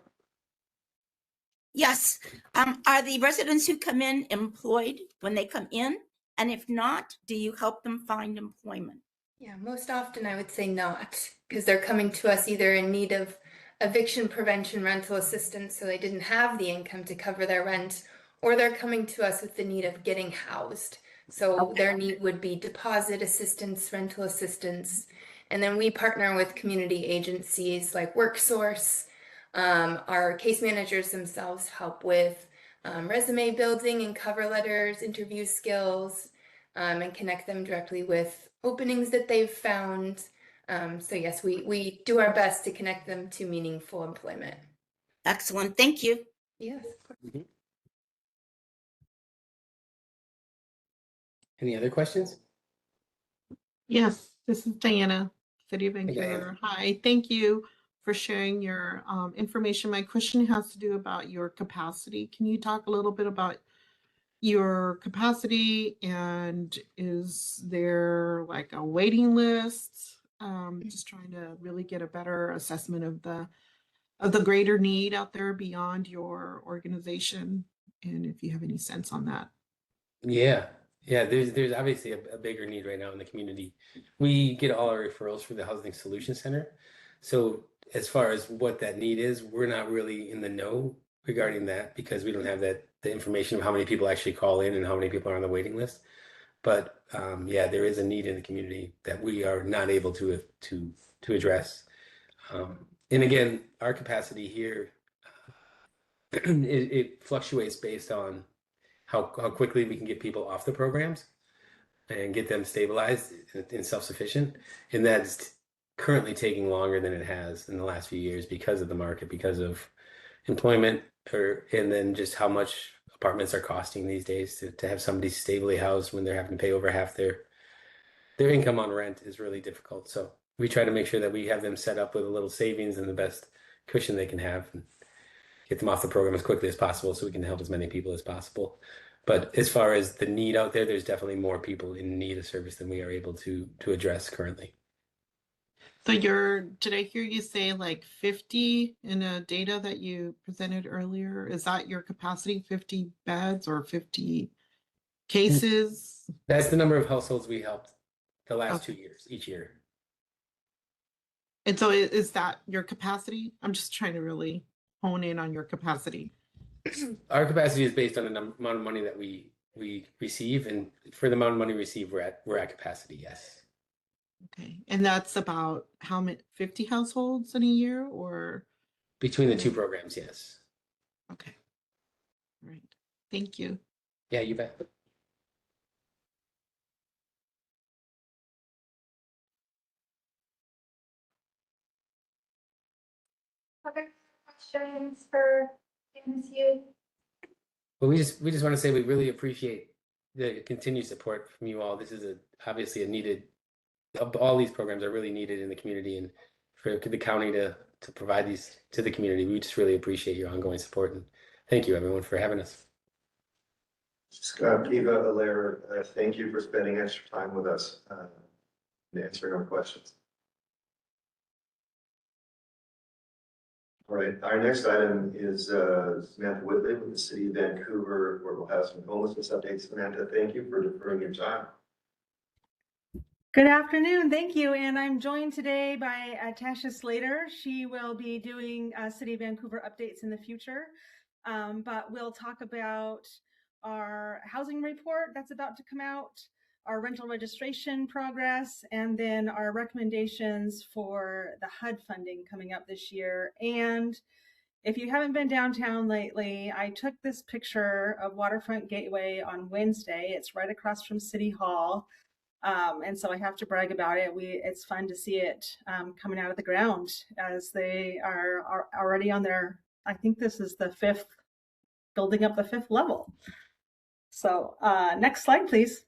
Yes. Are the residents who come in employed when they come in? And if not, do you help them find employment? Yeah, most often I would say not, because they're coming to us either in need of eviction prevention rental assistance, so they didn't have the income to cover their rent, or they're coming to us with the need of getting housed. So their need would be deposit assistance, rental assistance. And then we partner with community agencies like WorkSource. Our case managers themselves help with resume building and cover letters, interview skills, and connect them directly with openings that they've found. So yes, we do our best to connect them to meaningful employment. Excellent. Thank you. Yes. Any other questions? Yes, this is Diana, City of Diana. Vancouver. Hi, thank you for sharing your information. My question has to do about your capacity. Can you talk a little bit about your capacity, and is there like a waiting list? Just trying to really get a better assessment of the greater need out there beyond your organization, and if you have any sense on that. Yeah, there's obviously a bigger need right now in the community. We get all our referrals through the Housing Solutions Center. So as far as what that need is, we're not really in the know regarding that because we don't have the information of how many people actually call in and how many people are on the waiting list. But yeah, there is a need in the community that we are not able to address. And again, our capacity here, it fluctuates based on how quickly we can get people off the programs and get them stabilized and self-sufficient. And that's currently taking longer than it has in the last few years because of the market, because of employment, and then just how much apartments are costing these days to have somebody stably housed when they're having to pay over half their income on rent is really difficult. So we try to make sure that we have them set up with a little savings and the best cushion they can have and get them off the program as quickly as possible so we can help as many people as possible. But as far as the need out there, there's definitely more people in need of service than we are able to address currently. So did I hear you say like 50 in a data that you presented earlier? Is that your capacity, 50 beds or 50 cases? That's the number of households we helped the last 2 years, each year. And so is that your capacity? I'm just trying to really hone in on your capacity. Our capacity is based on the amount of money that we receive, and for the amount of money received, we're at capacity. Yes. Okay, and that's about how many? 50 households in a year, or between the two programs? Yes. Okay. All right. Thank you. Yeah, you bet. Other questions for MSU? Well, we just want to say we really appreciate the continued support from you all. This is obviously a needed. All these programs are really needed in the community, and for the county to provide these to the community, we just really appreciate your ongoing support, and thank you everyone for having us. Kiva, Alaire, thank you for spending extra time with us and answering our questions. All right, our next item is Samantha Whitley with the City of Vancouver, where we'll have some homelessness updates. Samantha, thank you for deferring your time. Good afternoon. Thank you. And I'm joined today by Tasha Slater. She will be doing City of Vancouver updates in the future. But we'll talk about our housing report that's about to come out, our rental registration progress, and then our recommendations for the HUD funding coming up this year. And if you haven't been downtown lately, I took this picture of Waterfront Gateway on Wednesday. It's right across from City Hall. And so I have to brag about it. It's fun to see it coming out of the ground as they are already on their, I think this is the building up the 5th level. So next slide, please.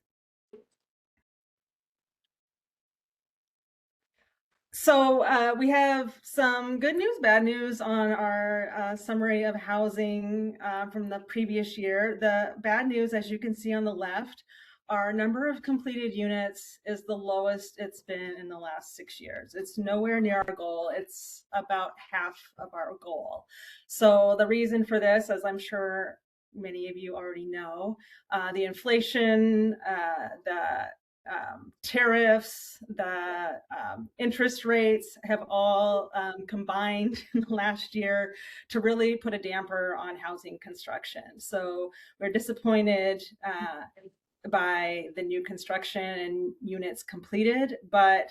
So we have some good news, bad news on our summary of housing from the previous year. The bad news, as you can see on the left, our number of completed units is the lowest it's been in the last 6 years. It's nowhere near our goal. It's about half of our goal. So the reason for this, as I'm sure many of you already know, the inflation, the tariffs, the interest rates have all combined in the last year to really put a damper on housing construction. So we're disappointed by the new construction and units completed, but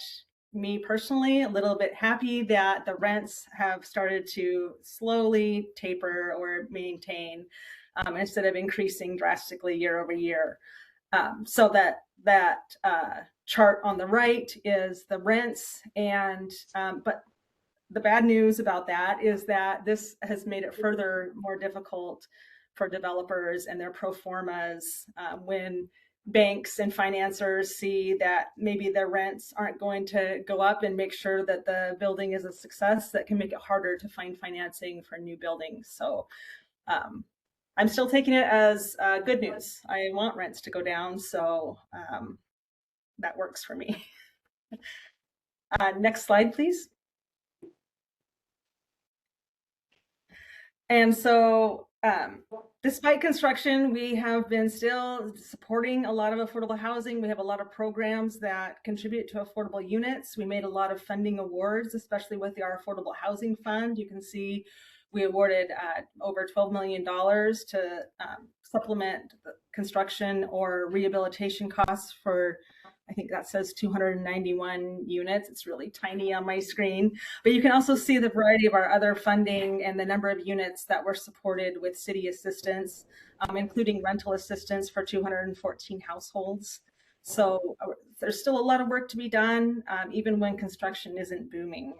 me personally, a little bit happy that the rents have started to slowly taper or maintain instead of increasing drastically year over year. So that chart on the right is the rents, and but the bad news about that is that this has made it further more difficult for developers and their pro formas when banks and financiers see that maybe their rents aren't going to go up and make sure that the building is a success. That can make it harder to find financing for new buildings. So I'm still taking it as good news. I want rents to go down, so that works for me. Next slide, please. And so despite construction, we have been still supporting a lot of affordable housing. We have a lot of programs that contribute to affordable units. We made a lot of funding awards, especially with our Affordable Housing Fund. You can see we awarded over $12 million to supplement the construction or rehabilitation costs for, I think that says 291 units. It's really tiny on my screen, but you can also see the variety of our other funding and the number of units that were supported with city assistance, including rental assistance for 214 households. So there's still a lot of work to be done, even when construction isn't booming.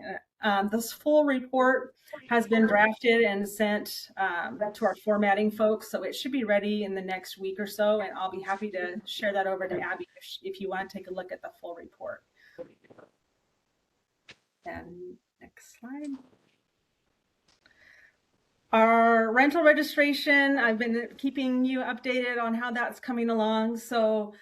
This full report has been drafted and sent to our formatting folks, so it should be ready in the next week or so, and I'll be happy to share that over to Abby if you want to take a look at the full report. And next slide. Our rental registration, I've been keeping you updated on how that's coming along. So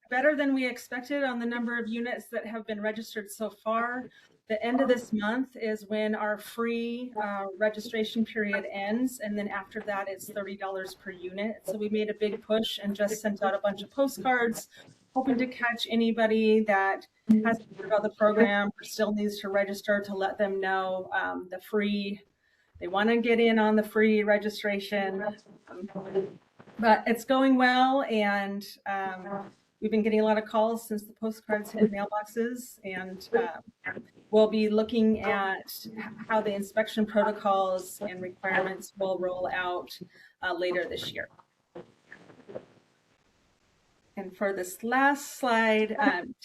better than we expected on the number of units that have been registered so far. The end of this month is when our free registration period ends. And then after that, it's $30 per unit. So we made a big push and just sent out a bunch of postcards, hoping to catch anybody that hasn't heard about the program or still needs to register, to let them know the free, they want to get in on the free registration. But it's going well, and we've been getting a lot of calls since the postcards hit mailboxes, and we'll be looking at how the inspection protocols and requirements will roll out later this year. And for this last slide,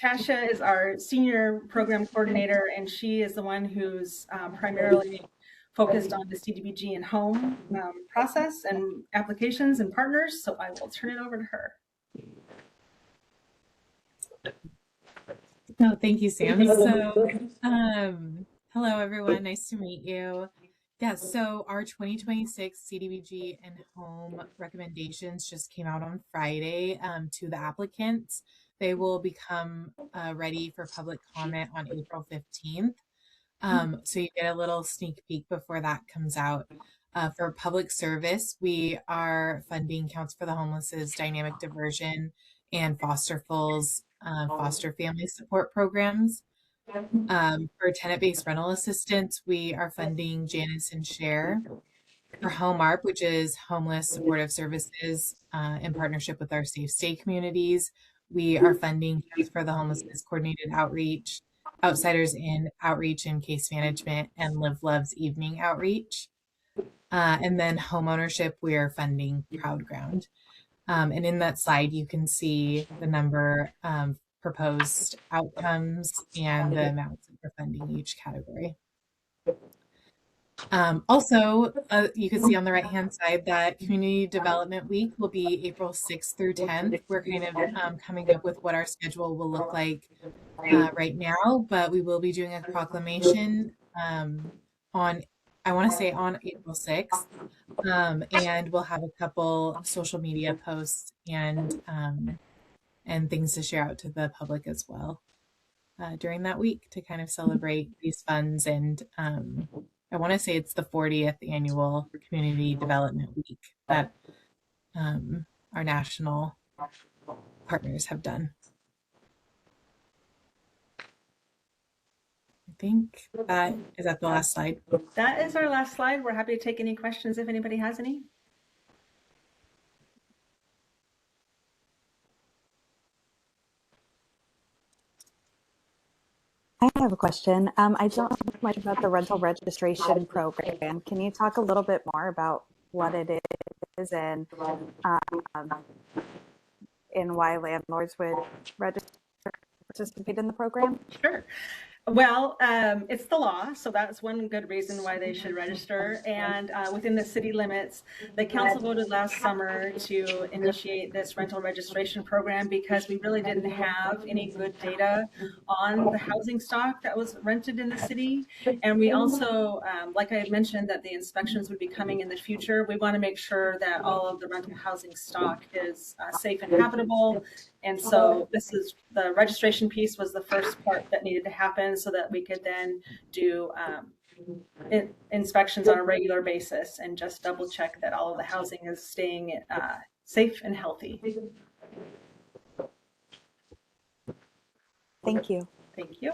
Tasha is our senior program coordinator, and she is the one who's primarily focused on the CDBG and home process and applications and partners. So I will turn it over to her. Oh, thank you, Sam. So, hello, everyone. Nice to meet you. Yes, so our 2026 CDBG and home recommendations just came out on Friday to the applicants. They will become ready for public comment on April 15th. So you get a little sneak peek before that comes out. For public service, we are funding Counts for the Homeless's dynamic diversion and Fosterful's foster family support programs. For tenant-based rental assistance, we are funding Janice and Share. For Home ARP, which is Homeless Supportive Services, in partnership with our Safe Stay communities, we are funding Counts for the Homeless's coordinated outreach, Outsiders in Outreach and Case Management, and Live Love's evening outreach. And then homeownership, we are funding Proud Ground. And in that slide, you can see the number of proposed outcomes and the amounts that we're funding each category. Also, you can see on the right-hand side that Community Development Week will be April 6th through 10th. We're kind of coming up with what our schedule will look like right now, but we will be doing a proclamation on, I want to say on April 6th, and we'll have a couple social media posts and things to share out to the public as well during that week to kind of celebrate these funds. And I want to say it's the 40th annual Community Development Week that our national partners have done. think that is that the last slide. That is our last slide. We're happy to take any questions if anybody has any. I have a question. I don't know much about the rental registration program. Can you talk a little bit more about what it is and why landlords would register participate in the program? Sure. Well, it's the law, so that's one good reason why they should register. And within the city limits, the council voted last summer to initiate this rental registration program because we really didn't have any good data on the housing stock that was rented in the city. And we also, like I mentioned, that the inspections would be coming in the future. We want to make sure that all of the rental housing stock is safe and habitable. And so this is the registration piece was the first part that needed to happen so that we could then do inspections on a regular basis and just double check that all of the housing is staying safe and healthy. Thank you. Thank you.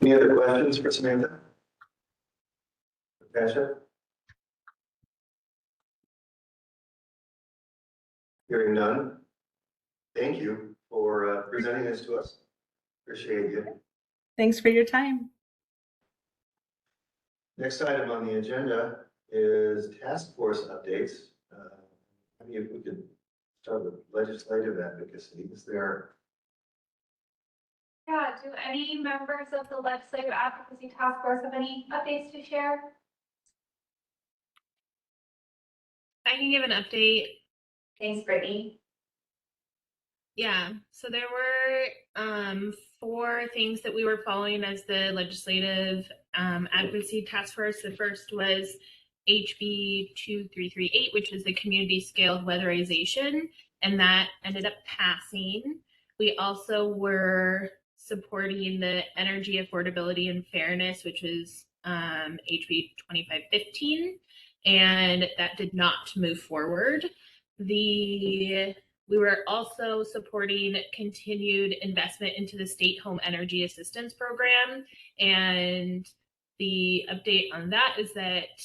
Any other questions for Samantha? Natasha? Hearing none. Thank you for presenting this to us. Appreciate you. Thanks for your time. Next item on the agenda is task force updates. If we could start with legislative advocacy, is there? Yeah, do any members of the Legislative Advocacy Task Force have any updates to share? I can give an update. Thanks, Brittany. Yeah, so there were 4 things that we were following as the Legislative Advocacy Task Force. The first was HB 2338, which is the community scaled weatherization, and that ended up passing. We also were supporting the energy affordability and fairness, which is HB 2515, and that did not move forward. We were also supporting continued investment into the State Home Energy Assistance Program, and the update on that is that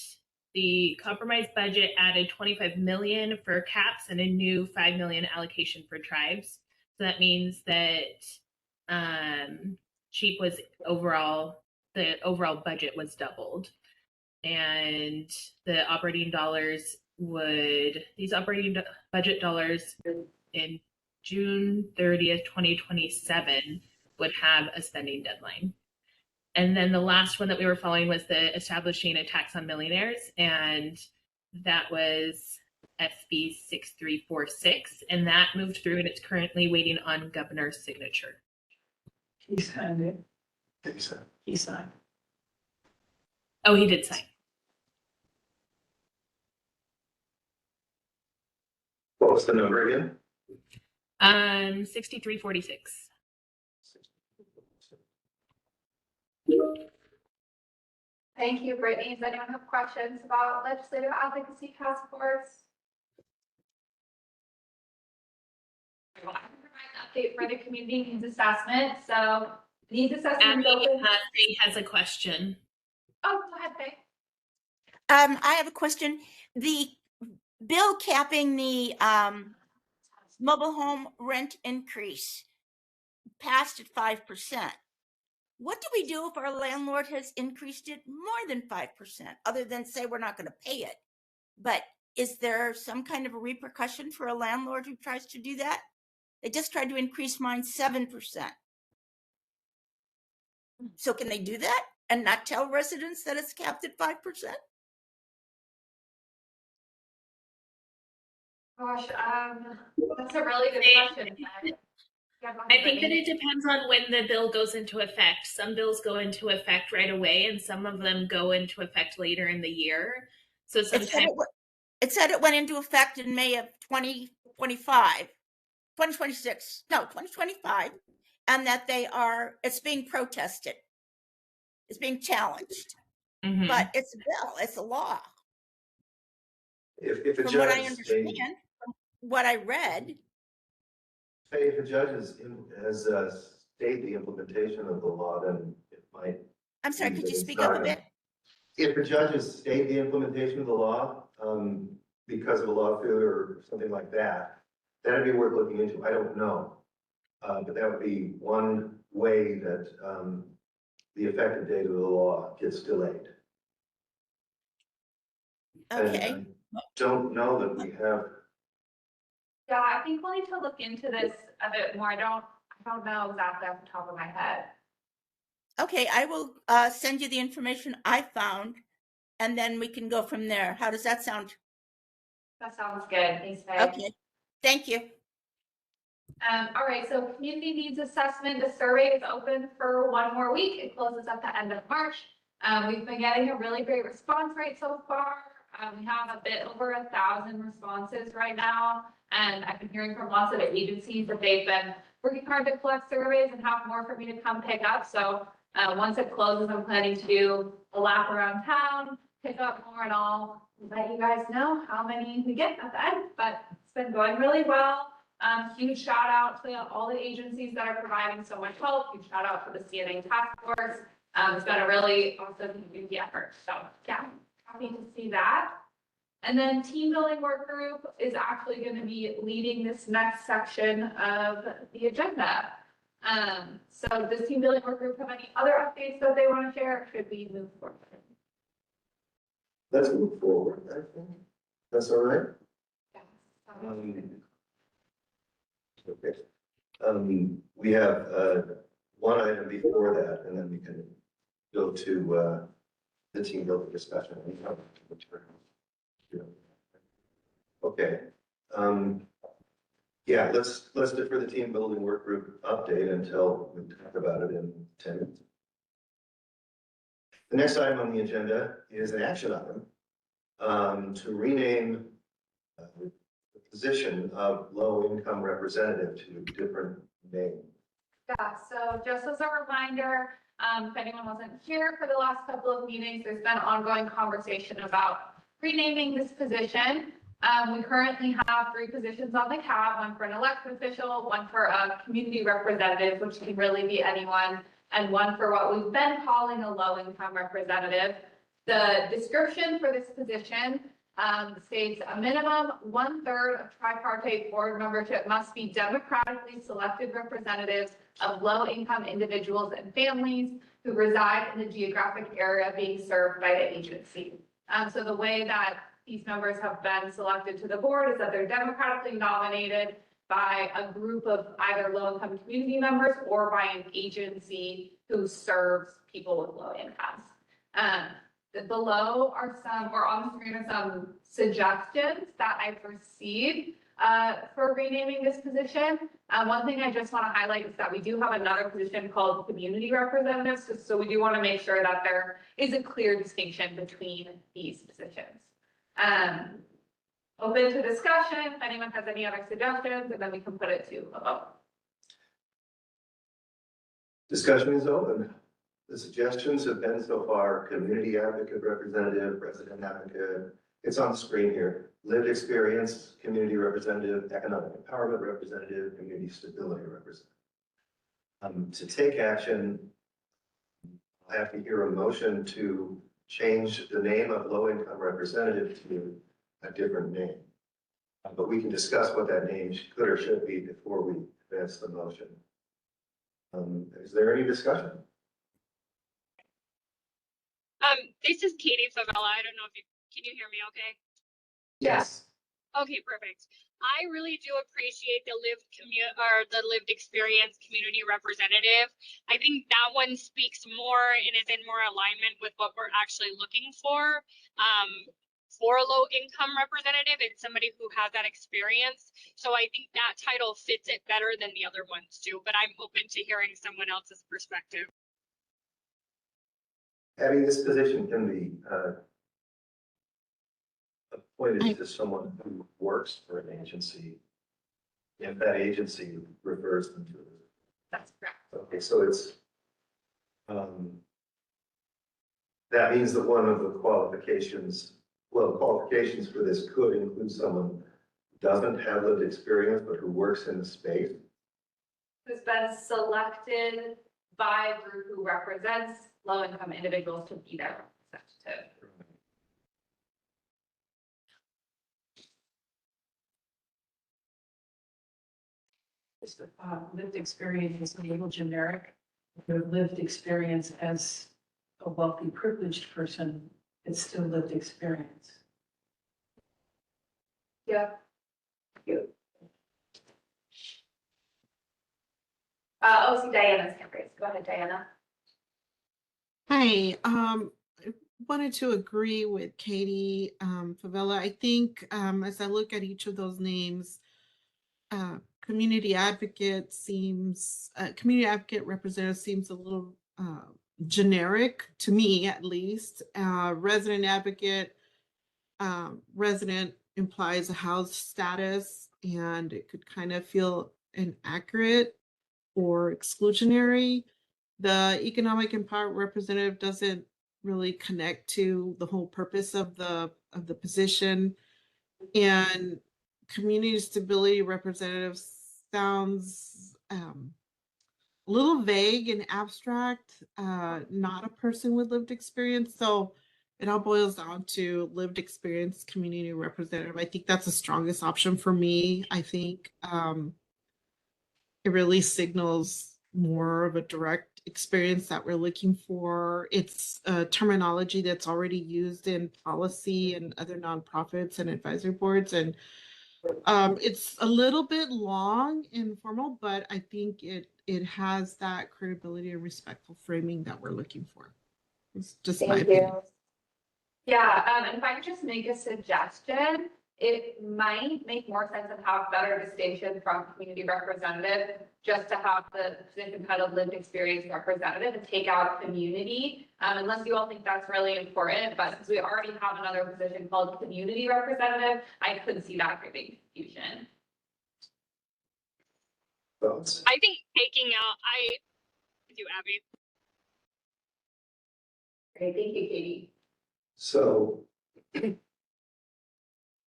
the compromise budget added $25 million for caps and a new $5 million allocation for tribes. So that means that CHEAP was the overall budget was doubled, and the operating dollars these operating budget dollars in June 30th, 2027 would have a spending deadline. And then the last one that we were following was the establishing a tax on millionaires, and that was SB 6346, and that moved through and it's currently waiting on governor's signature. He signed it. He signed. Oh, he did sign. What was the number again? 6346. Thank you, Brittany. Does anyone have questions about Legislative Advocacy Task Force? I can provide an update for the community needs assessment. So needs assessment. Faye has a question. Oh, go ahead, Faye. I have a question. The bill capping the mobile home rent increase passed at 5%. What do we do if our landlord has increased it more than 5%, other than say we're not going to pay it? But is there some kind of a repercussion for a landlord who tries to do that? They just tried to increase mine 7%. So can they do that and not tell residents that it's capped at 5%? Gosh, that's a really good question. I think that it depends on when the bill goes into effect. Some bills go into effect right away, and some of them go into effect later in the year. So sometimes it said it went into effect in May of 2025, and that it's being protested. It's being challenged. Mm-hmm. But it's a bill, it's a law. If from what I understand, from what I read, Say if the judge has stated the implementation of the law, then it might. I'm sorry, be could that you it's speak up a not- bit? If the judges state the implementation of the law, because of a law failure or something like that, that'd be worth looking into. I don't know. But that would be one way that, the effective date of the law gets delayed. And Okay. I don't know that we have, Yeah, I think we'll need to look into this a bit more. I don't know exactly off the top of my head. Okay, I will send you the information I found, and then we can go from there. How does that sound? That sounds good. Thanks, Faye. Okay, thank you. All right, so community needs assessment, the survey is open for one more week. It closes at the end of March. We've been getting a really great response rate so far. We have a bit over 1,000 responses right now. And I've been hearing from lots of the agencies that they've been working hard to collect surveys and have more for me to come pick up. So once it closes, I'm planning to do a lap around town, pick up more, and I'll let you guys know how many we get at the end. But it's been going really well. Huge shout out to all the agencies that are providing so much help. Huge shout out to the CNA task force. It's been a really awesome community effort. So yeah, happy to see that. And then team building work group is actually going to be leading this next section of the agenda. So does team building work group have any other updates that they want to share, or should we move forward? let's move forward, I think. That's all right? Okay. We have, one item before that, and then we can go to, the team building discussion. Okay. Yeah, let's defer the team building work group update until we talk about it in 10 minutes. The next item on the agenda is an action item, to rename the position of low-income representative to a different name. Yeah, so just as a reminder, if anyone wasn't here for the last couple of meetings, there's been ongoing conversation about renaming this position. We currently have 3 positions on the CAB, one for an elected official, one for a community representative, which can really be anyone, and one for what we've been calling a low-income representative. The description for this position states a minimum 1/3 of tripartite board membership must be democratically selected representatives of low-income individuals and families who reside in the geographic area being served by the agency. So the way that these members have been selected to the board is that they're democratically nominated by a group of either low-income community members or by an agency who serves people with low incomes. Below are some, or on the screen are some suggestions that I've received for renaming this position. One thing I just want to highlight is that we do have another position called community representatives. So we do want to make sure that there is a clear distinction between these positions. Open to discussion, if anyone has any other suggestions, and then we can put it to a vote. Discussion is open. The suggestions have been so far, community advocate representative, resident advocate. It's on the screen here. Lived experience, community representative, economic empowerment representative, community stability representative. To take action, I have to hear a motion to change the name of low-income representative to a different name. But we can discuss what that name could or should be before we advance the motion. Is there any discussion? This is Katie Favela. I don't know if can you hear me okay? Yes. Okay, perfect. I really do appreciate the lived experience community representative. I think that one speaks more and is in more alignment with what we're actually looking for. For a low income representative, it's somebody who has that experience. So I think that title fits it better than the other ones do, but I'm open to hearing someone else's perspective. Having this position can be appointed to someone who works for an agency, if that agency refers them to it. That's correct. Okay, so it's, that means that one of the qualifications for this could include someone who doesn't have lived experience, but who works in the space. who's been selected by a group who represents low-income individuals to be their representative. Is the lived experience is a little generic. Your lived experience as a wealthy, privileged person, it's still lived experience. Yeah. Oh, see Diana's hand raised. Go ahead, Diana. Hi, I wanted to agree with Katie, Favela. I think, as I look at each of those names, community advocate representative seems a little generic to me, at least. Resident advocate, resident implies a house status, and it could kind of feel inaccurate or exclusionary. The economic empowerment representative doesn't really connect to the whole purpose of the position, and community stability representative sounds a little vague and abstract, not a person with lived experience. So it all boils down to lived experience community representative. I think that's the strongest option for me. I think it really signals more of a direct experience that we're looking for. It's terminology that's already used in policy and other nonprofits and advisory boards. And it's a little bit long and formal, but I think it has that credibility and respectful framing that we're looking for. It's just my Thank opinion. you. Yeah, and if I could just make a suggestion, it might make more sense and have better distinction from community representative, just to have the position titled lived experience representative and take out community, unless you all think that's really important. But since we already have another position called community representative, I could see that creating confusion. Votes? I think taking out, I do, Abby. Great, thank you, Katie. So,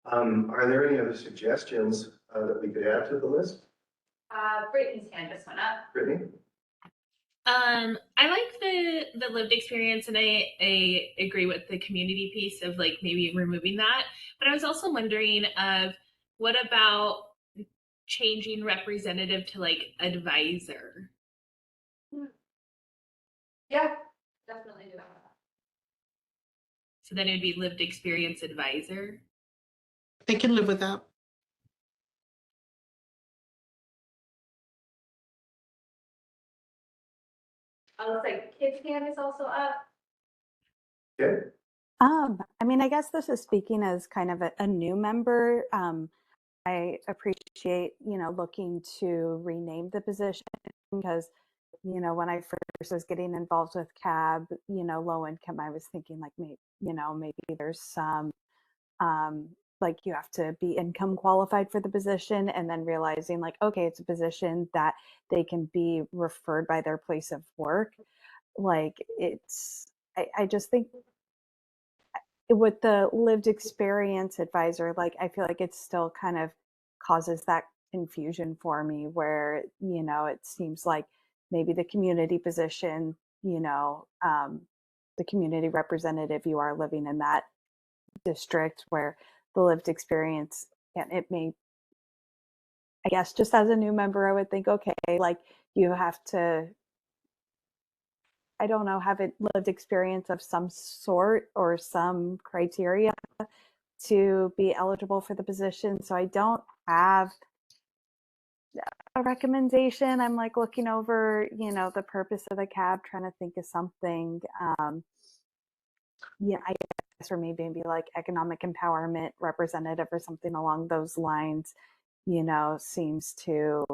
are there any other suggestions that we could add to the list? Brittany's hand just went up. Brittany? I like the lived experience, and I agree with the community piece of like maybe removing that. But I was also wondering of what about changing representative to like advisor? Yeah, definitely do that. So then it'd be lived experience advisor. I can live with that. Looks like Kids Hand is also up. Okay. I mean, I guess this is speaking as kind of a new member. I appreciate, looking to rename the position because, when I first was getting involved with CAB, low income, I was thinking like maybe there's some, like you have to be income qualified for the position, and then realizing like, okay, it's a position that they can be referred by their place of work. Like I just think with the lived experience advisor, like I feel like it still kind of causes that confusion for me where, it seems like maybe the community position, the community representative, you are living in that district, where the lived experience, and it may, I guess, just as a new member, I would think, okay, like you have to, I don't know, have a lived experience of some sort or some criteria to be eligible for the position. So I don't have a recommendation. I'm like looking over, the purpose of the CAB, trying to think of something. Yeah, I guess, or maybe like economic empowerment representative or something along those lines, seems to,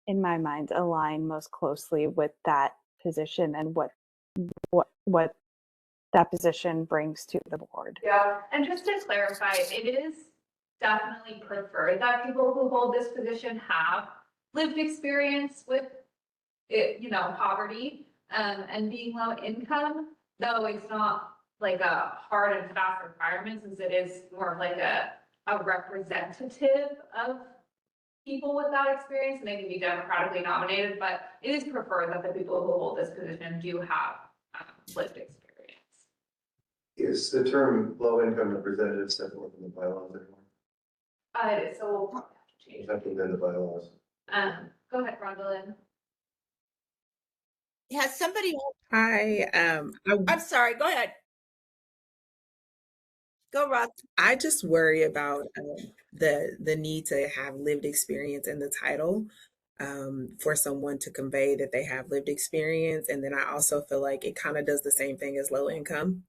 in my mind, align most closely with that position and what that position brings to the board. Yeah, and just to clarify, it is definitely preferred that people who hold this position have lived experience with it, poverty and being low income, though it's not like a hard and fast requirement, since it is more of like a representative of people with that experience, and they can be democratically nominated, but it is preferred that the people who hold this position do have lived experience. Is the term low-income representative set forth in the bylaws anymore? It is, so we'll probably have to change. Nothing in the bylaws. Go ahead, Rondalyn. Has somebody? I'm sorry. Go ahead. Go, Rob. I just worry about the need to have lived experience in the title for someone to convey that they have lived experience. And then I also feel like it kind of does the same thing as low income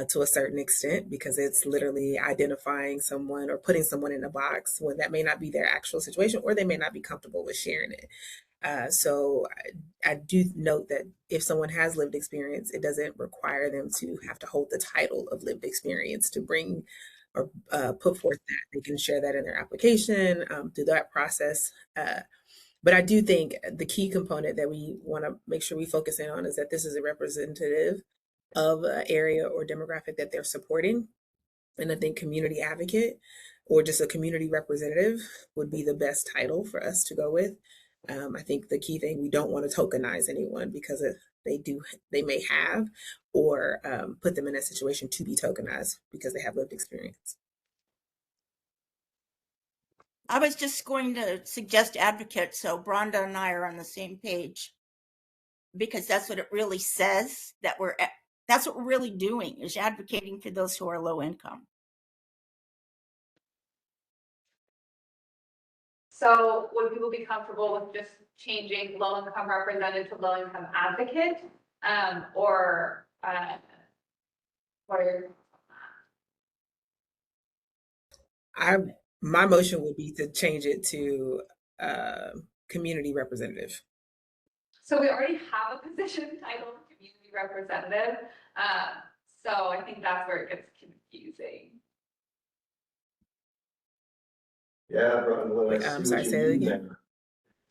to a certain extent, because it's literally identifying someone or putting someone in a box when that may not be their actual situation, or they may not be comfortable with sharing it. So I do note that if someone has lived experience, it doesn't require them to have to hold the title of lived experience to bring or put forth that. They can share that in their application through that process. But I do think the key component that we want to make sure we focus in on is that this is a representative of an area or demographic that they're supporting. And I think community advocate or just a community representative would be the best title for us to go with. I think the key thing, we don't want to tokenize anyone because they may have, or put them in a situation to be tokenized because they have lived experience. I was just going to suggest advocate, so Rhonda and I are on the same page, because that's what it really says, that's what we're really doing, is advocating for those who are low income. So would people be comfortable with just changing low income representative to low income advocate? Or what are your My motion would be to change it to community representative. So we already have a position titled community representative. So I think that's where it gets confusing. Yeah, Rhonda, I'm sorry, say it again.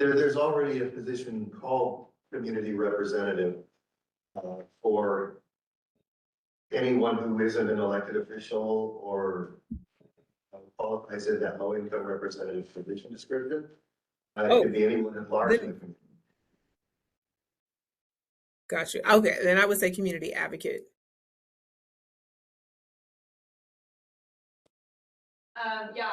There's already a position called community representative for anyone who isn't an elected official or qualifies in that low income representative position description. It could be anyone at large in the community. Got you. Okay, then I would say community advocate. Yeah,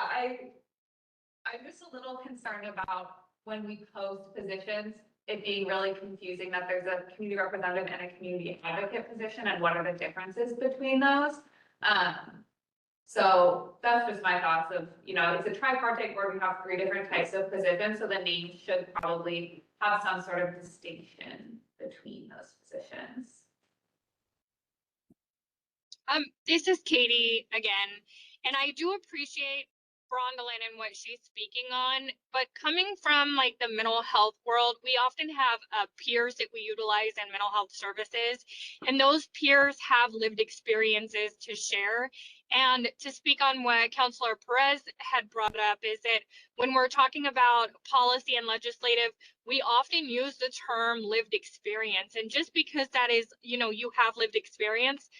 I'm just a little concerned about when we post positions, it being really confusing that there's a community representative and a community advocate position, and what are the differences between those? So that's just my thoughts of, it's a tripartite board. We have 3 different types of positions, so the name should probably have some sort of distinction between those positions. This is Katie again, and I do appreciate Rondalyn and what she's speaking on, but coming from like the mental health world, we often have peers that we utilize in mental health services, and those peers have lived experiences to share. And to speak on what Councilor Perez had brought up is that when we're talking about policy and legislative, we often use the term lived experience. And just because that is, you have lived experience,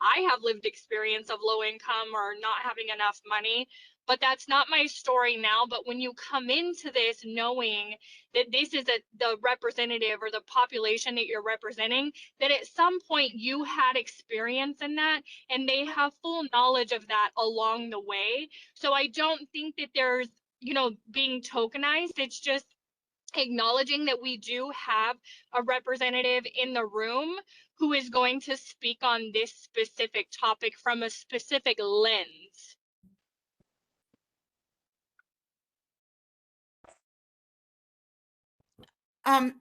I have lived experience of low income or not having enough money, but that's not my story now. But when you come into this knowing that this is the representative or the population that you're representing, that at some point you had experience in that, and they have full knowledge of that along the way. So I don't think that there's, being tokenized. It's just acknowledging that we do have a representative in the room who is going to speak on this specific topic from a specific lens.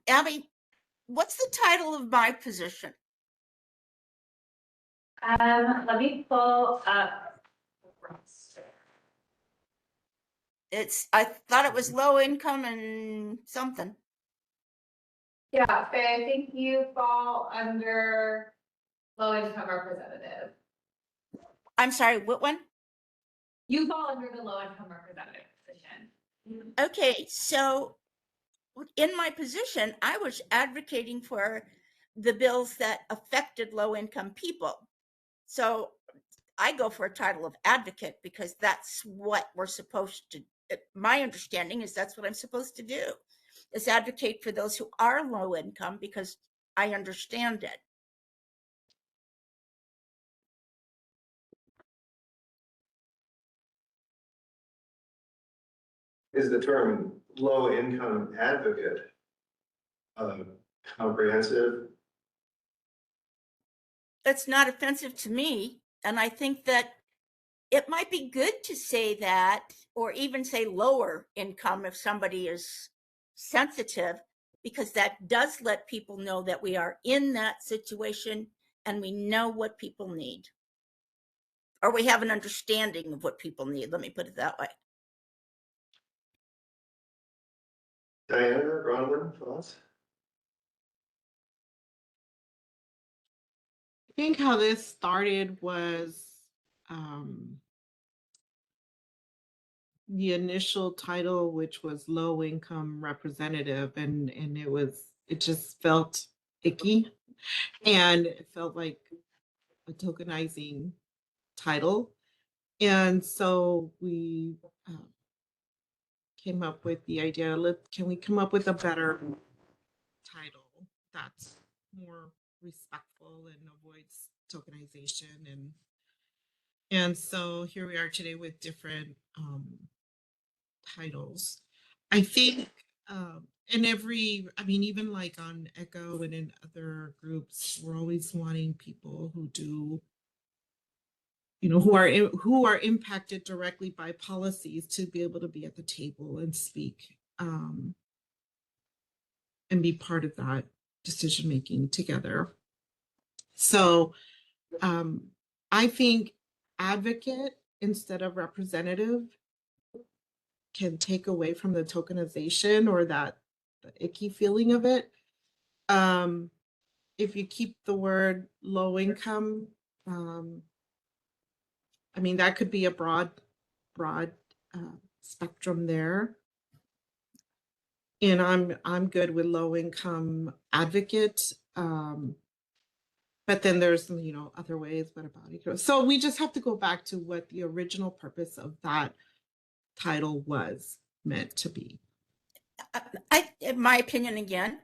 Abby, what's the title of my position? Let me pull up. I thought it was low income and something. Yeah, Faye, I think you fall under low income representative. I'm sorry, what one? You fall under the low income representative position. Okay, so in my position, I was advocating for the bills that affected low income people. So I go for a title of advocate because that's what we're supposed to my understanding is that's what I'm supposed to do, is advocate for those who are low income, because I understand it. Is the term low income advocate comprehensive? It's not offensive to me. And I think that it might be good to say that, or even say lower income if somebody is sensitive, because that does let people know that we are in that situation and we know what people need. Or we have an understanding of what people need. Let me put it that way. Diana, Bronwyn, thoughts? I think how this started was the initial title, which was low income representative, and it just felt icky, and it felt like a tokenizing title. And so we came up with the idea, can we come up with a better title that's more respectful and avoids tokenization? And so here we are today with different titles. I think even like on Echo and in other groups, we're always wanting people who do, who are impacted directly by policies to be able to be at the table and speak and be part of that decision making together. So I think advocate instead of representative can take away from the tokenization or the icky feeling of it. If you keep the word low income, that could be a broad spectrum there. And I'm good with low income advocate. But then there's other ways. What about it? So we just have to go back to what the original purpose of that title was meant to be. In my opinion, again,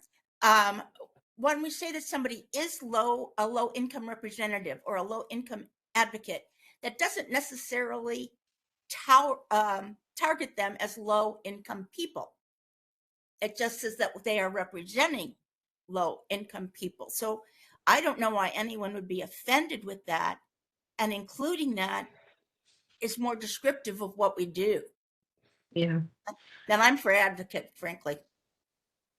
when we say that somebody is a low income representative or a low income advocate, that doesn't necessarily target them as low income people. It just says that they are representing low income people. So I don't know why anyone would be offended with that, and including that is more descriptive of what we do. Yeah. Then I'm for advocate, frankly.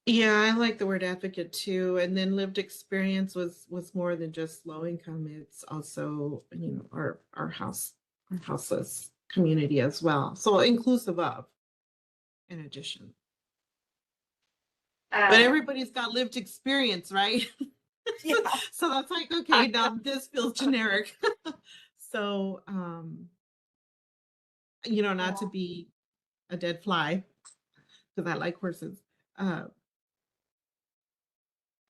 Yeah, I like the word advocate too. And then lived experience was more than just low income. It's also, our houseless community as well. So inclusive of, in addition. But everybody's got lived experience, right? Yeah. So that's like, okay, now this feels generic. So, not to be a dead fly, because I like horses.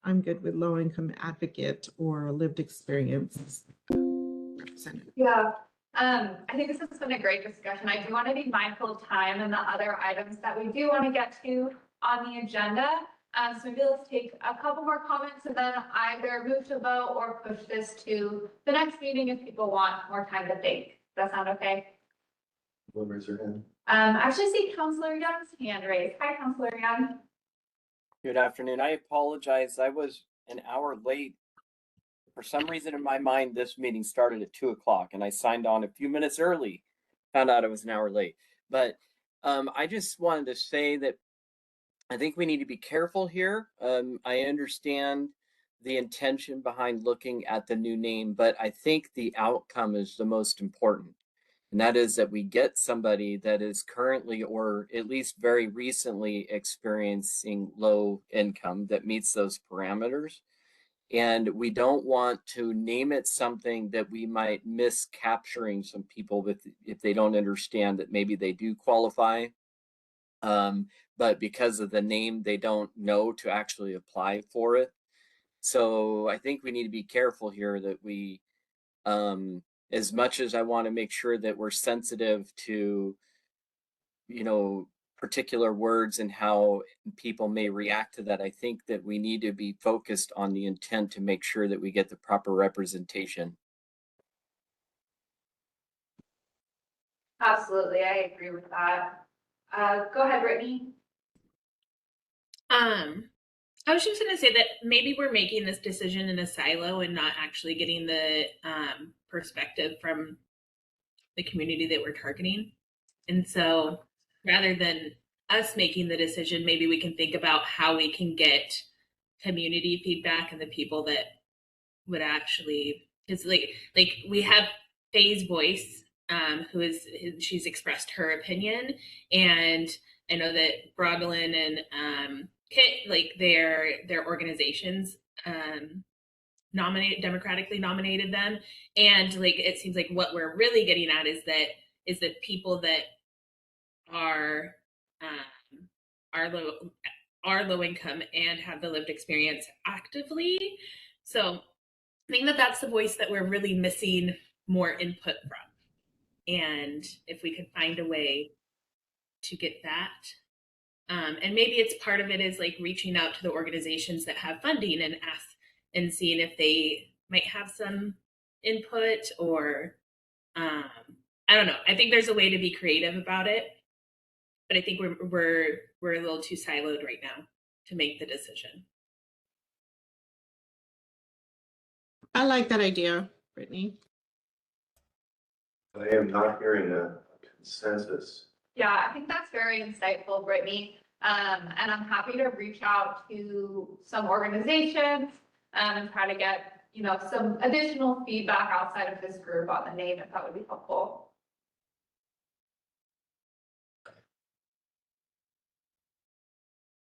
I'm good with low income advocate or lived experience representative. Yeah. I think this has been a great discussion. I do want to be mindful of time and the other items that we do want to get to on the agenda. So maybe let's take a couple more comments and then either move to vote or push this to the next meeting if people want more time to think. Does that sound okay? We'll raise your hand. I actually see Councilor Young's hand raised. Hi, Councilor Young. Good afternoon. I apologize. I was an hour late. For some reason in my mind, this meeting started at 2 o'clock and I signed on a few minutes early, found out I was an hour late. But I just wanted to say that I think we need to be careful here. I understand the intention behind looking at the new name, but I think the outcome is the most important. And that is that we get somebody that is currently, or at least very recently, experiencing low income that meets those parameters. And we don't want to name it something that we might miss capturing some people with, if they don't understand that maybe they do qualify. But because of the name, they don't know to actually apply for it. So I think we need to be careful here that we, as much as I want to make sure that we're sensitive to particular words and how people may react to that. I think that we need to be focused on the intent to make sure that we get the proper representation. Absolutely, I agree with that. Go ahead, Brittany. I was just going to say that maybe we're making this decision in a silo and not actually getting the perspective from the community that we're targeting. And so rather than us making the decision, maybe we can think about how we can get community feedback and the people that would actually, because like we have Faye's voice, she's expressed her opinion, and I know that Broglin and Kit, like their organizations democratically nominated them, and like it seems like what we're really getting at is that people that are low income and have the lived experience actively. So I think that that's the voice that we're really missing more input from, and if we could find a way to get that. And maybe it's part of it is like reaching out to the organizations that have funding and seeing if they might have some input, or I don't know. I think there's a way to be creative about it, but I think we're a little too siloed right now to make the decision. I like that idea, Brittany. I am not hearing a consensus. Yeah, I think that's very insightful, Brittany. And I'm happy to reach out to some organizations and try to get, some additional feedback outside of this group on the name, if that would be helpful.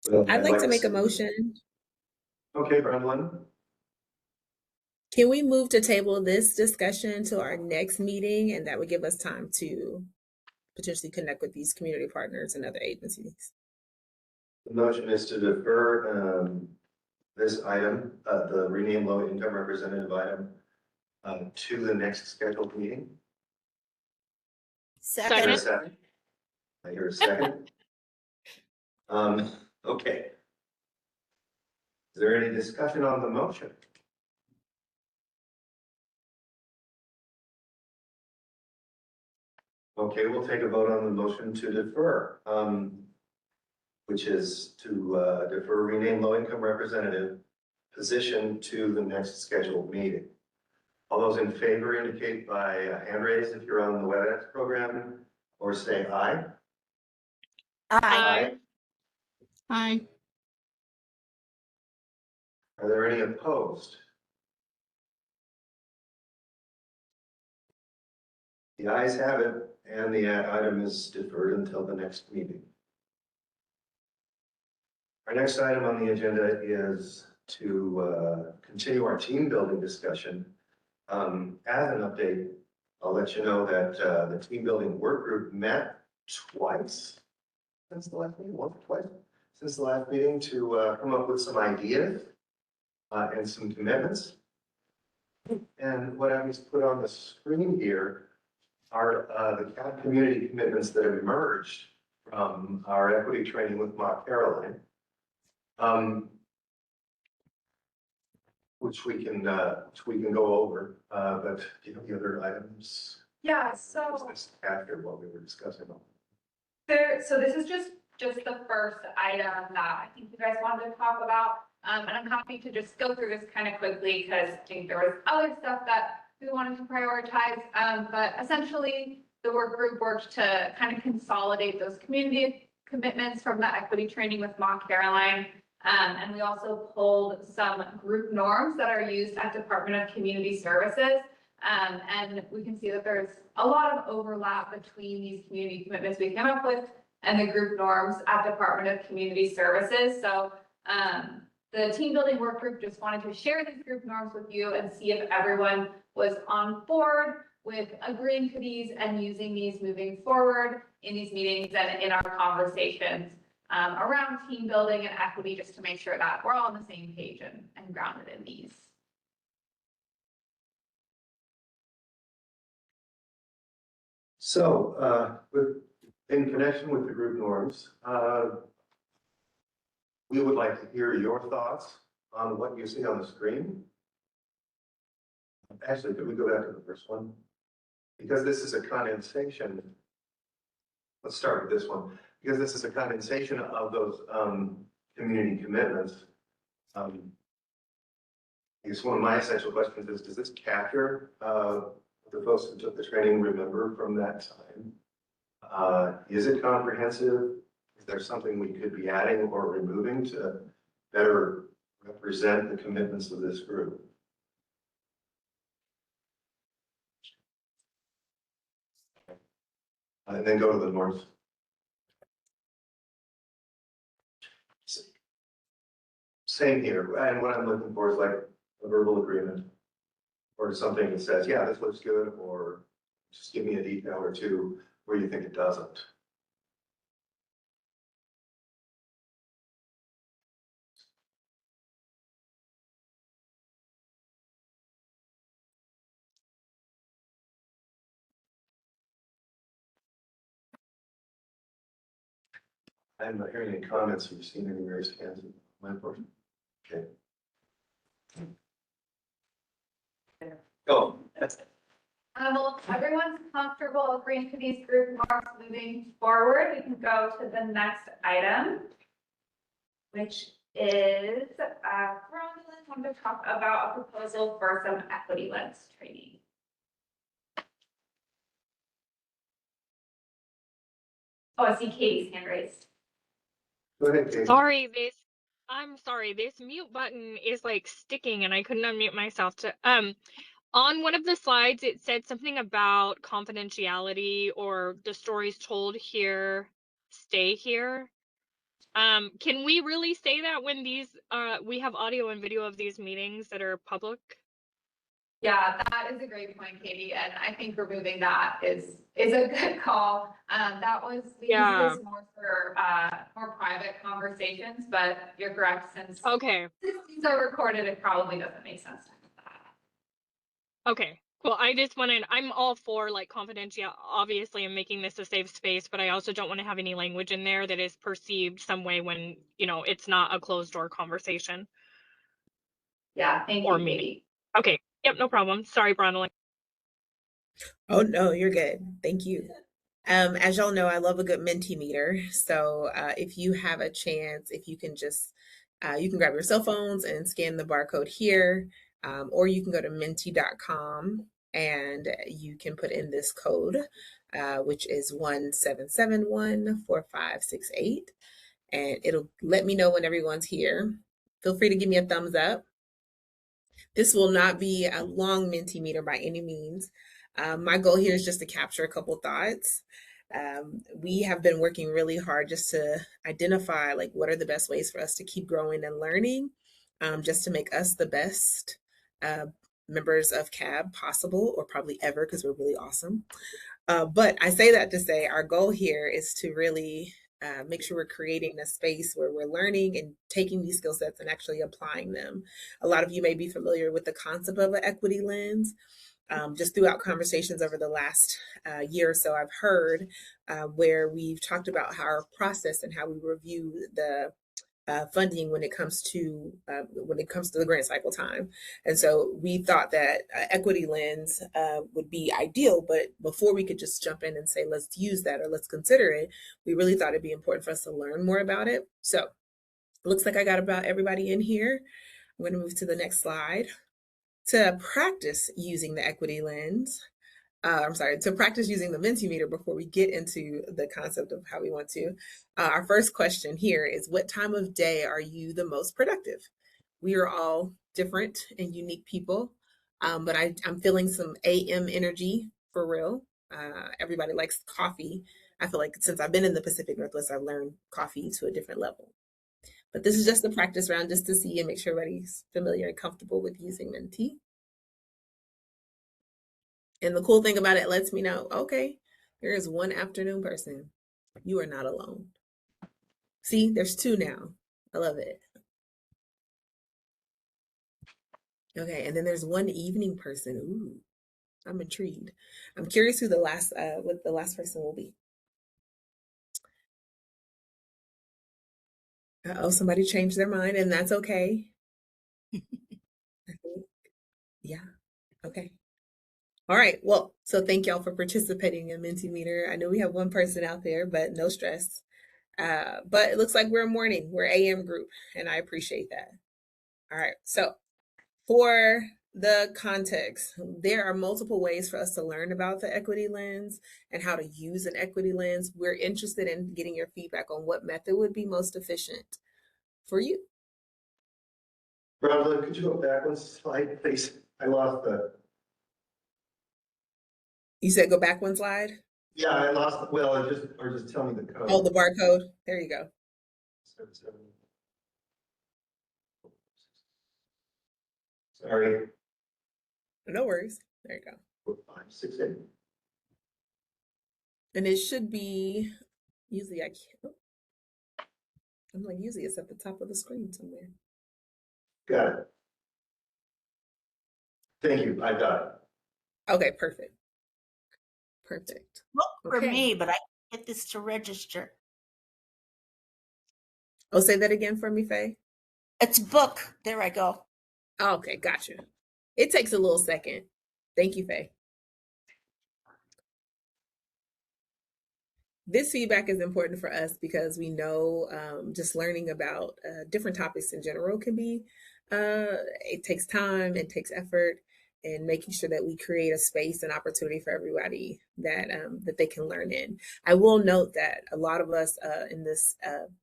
Well, I'd like to make a motion. Okay, Brendan. Can we move to table this discussion to our next meeting, and that would give us time to potentially connect with these community partners and other agencies? The motion is to defer this item, the rename low income representative item, to the next scheduled meeting. Second. I hear a second. Okay. Is there any discussion on the motion? Okay, we'll take a vote on the motion to defer, which is to defer rename low income representative position to the next scheduled meeting. All those in favor indicate by hand raise if you're on the WebEx program, or say aye. Aye. Hi. Are there any opposed? The ayes have it, and the item is deferred until the next meeting. Our next item on the agenda is to continue our team building discussion. As an update, I'll let you know that the team building work group met twice since the last meeting, once or twice since the last meeting, to come up with some ideas and some commitments. And what I've just put on the screen here are the CAD community commitments that have emerged from our equity training with Mark Caroline, which we can go over. But do you know the other items? Yeah, so After what we were discussing. so this is just the first item that I think you guys wanted to talk about. And I'm happy to just go through this kind of quickly because I think there was other stuff that we wanted to prioritize. But essentially, the work group worked to kind of consolidate those community commitments from the equity training with Ma Caroline. And we also pulled some group norms that are used at Department of Community Services. And we can see that there's a lot of overlap between these community commitments we came up with and the group norms at Department of Community Services. So the team building work group just wanted to share these group norms with you and see if everyone was on board with agreeing to these and using these moving forward in these meetings and in our conversations around team building and equity, just to make sure that we're all on the same page and grounded in these. So with In connection with the group norms, we would like to hear your thoughts on what you see on the screen. Actually, could we go back to the first one? Because this is a condensation. Let's start with this one, because this is a condensation of those community commitments. I guess one of my essential questions is, does this capture the folks who took the training remember from that time? Is it comprehensive? Is there something we could be adding or removing to better represent the commitments of this group? And then go to the north. Same here, and what I'm looking for is like a verbal agreement or something that says, yeah, this looks good, or just give me a detail or two where you think it doesn't. I'm not hearing any comments. Have you seen any raised hands in my portion? Okay. Oh, that's Well, if everyone's comfortable agreeing to these group marks moving forward, we can go to the next item, which is, Ronald's going to talk about a proposal for some equity lens training. Oh, I see Katie's hand raised. Go ahead, Katie. I'm sorry, this mute button is like sticking and I couldn't unmute myself to on one of the slides it said something about confidentiality or the stories told here stay here. Can we really say that when these we have audio and video of these meetings that are public? Yeah, that is a great point, Katie, and I think removing that is a good call. That was, we use this more for more private conversations, but you're correct, since these are recorded, it probably doesn't make sense to do that. Okay, cool. I'm all for like confidential, obviously I'm making this a safe space, but I also don't want to have any language in there that is perceived some way when, you know, it's not a closed door conversation. Yeah, thank you, Katie. Okay, yep, no problem. Sorry, Bronwyn. Oh no, you're good. Thank you. As y'all know, I love a good Mentimeter. So if you have a chance, if you can just, you can grab your cell phones and scan the barcode here, or you can go to menti.com and you can put in this code, which is 17714568, and it'll let me know when everyone's here. Feel free to give me a thumbs up. This will not be a long Mentimeter by any means. My goal here is just to capture a couple thoughts. We have been working really hard just to identify like what are the best ways for us to keep growing and learning, just to make us the best members of CAB possible, or probably ever, because we're really awesome. But I say that to say our goal here is to really make sure we're creating a space where we're learning and taking these skill sets and actually applying them. A lot of you may be familiar with the concept of an equity lens. Just throughout conversations over the last year or so, I've heard where we've talked about how our process and how we review the funding when it comes to the grant cycle time. And so we thought that equity lens would be ideal, but before we could just jump in and say, let's use that or let's consider it, we really thought it'd be important for us to learn more about it. So it looks like I got about everybody in here. I'm going to move to the next slide. To practice using the equity lens, to practice using the Mentimeter before we get into the concept of how we want to, our first question here is, what time of day are you the most productive? We are all different and unique people, but I'm feeling some AM energy for real. Everybody likes coffee. I feel like since I've been in the Pacific Northwest, I've learned coffee to a different level. But this is just a practice round just to see and make sure everybody's familiar and comfortable with using Menti. And the cool thing about it lets me know, okay, there is one afternoon person. You are not alone. See, there's two now. I love it. Okay, and then there's one evening person. Ooh, I'm intrigued. I'm curious who what the last person will be. Uh-oh, somebody changed their mind, and that's okay. I think, yeah, okay. All right, well, so thank y'all for participating in Mentimeter. I know we have one person out there, but no stress. But it looks like we're a morning, we're AM group, and I appreciate that. All right, so for the context, there are multiple ways for us to learn about the equity lens and how to use an equity lens. We're interested in getting your feedback on what method would be most efficient for you. Rhonda, could you go back one slide, please? I lost the. You said go back one slide? Yeah, I lost, well, or just tell me the code. Oh, the barcode. There you go. 77. Sorry. No worries. There you go. 568. And it should be, usually I can't. I'm like, usually it's at the top of the screen somewhere. Got it. Thank you. I got it. Okay, perfect. Perfect. Look for Okay. me, but I can't get this to register. Oh, say that again for me, Faye. It's book. There I go. Okay, gotcha. It takes a little second. Thank you, Faye. This feedback is important for us because we know just learning about different topics in general can be, it takes time, it takes effort, and making sure that we create a space and opportunity for everybody that that they can learn in. I will note that a lot of us in this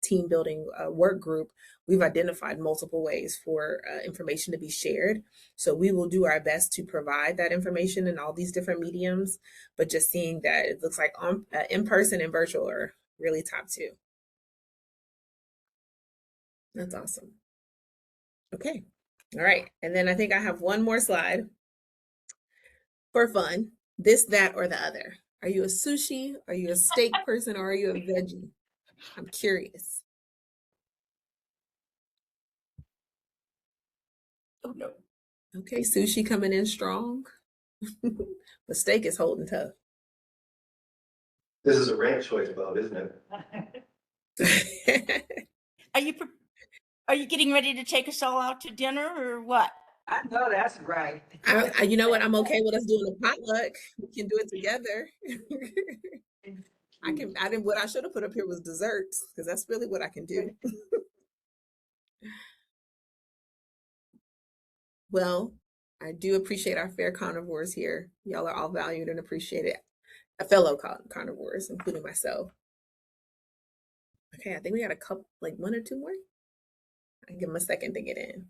team building work group, we've identified multiple ways for information to be shared. So we will do our best to provide that information in all these different mediums, but just seeing that it looks like on in person and virtual are really top two. That's awesome. Okay. All right. And then I think I have one more slide for fun. This, that, or the other. Are you a sushi? Are you a steak person? Or are you a veggie? I'm curious. Oh, no. Okay, sushi coming in strong. The steak is holding tough. This is a rank choice vote, isn't it? Are you getting ready to take us all out to dinner or what? I know that's right. You know what? I'm okay with us doing a potluck. We can do it together. What I should have put up here was desserts, because that's really what I can do. Well, I do appreciate our fair carnivores here. Y'all are all valued and appreciated. Fellow carnivores, including myself. Okay, I think we got a couple, like one or two more. I can give them a second to get in.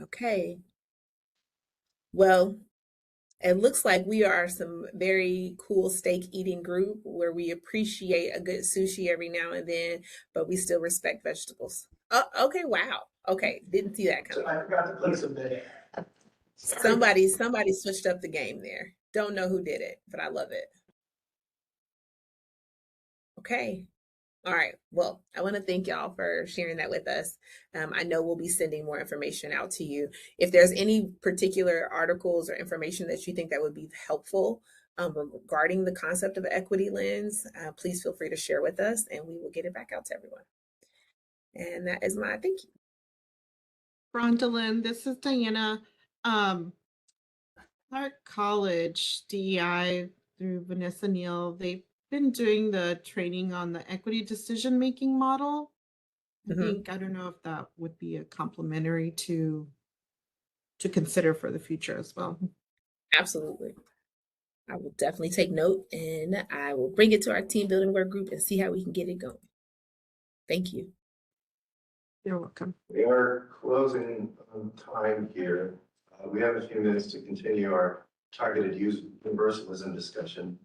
Okay. Well, it looks like we are some very cool steak eating group where we appreciate a good sushi every now and then, but we still respect vegetables. Oh, okay, wow. Okay, didn't see that coming. I forgot to put some in. Somebody switched up the game there. Don't know who did it, but I love it. Okay. All right. Well, I want to thank y'all for sharing that with us. I know we'll be sending more information out to you. If there's any particular articles or information that you think that would be helpful regarding the concept of equity lens, please feel free to share with us and we will get it back out to everyone. And that is my thank you. Brondelyn, this is Diana. Our college, DEI, through Vanessa Neal, they've been doing the training on the equity decision-making model. I don't know if that would be a complementary to consider for the future as well. Absolutely. I will definitely take note and I will bring it to our team building work group and see how we can get it going. Thank you. You're welcome. We are closing on time here. We have a few minutes to continue our targeted use universalism discussion.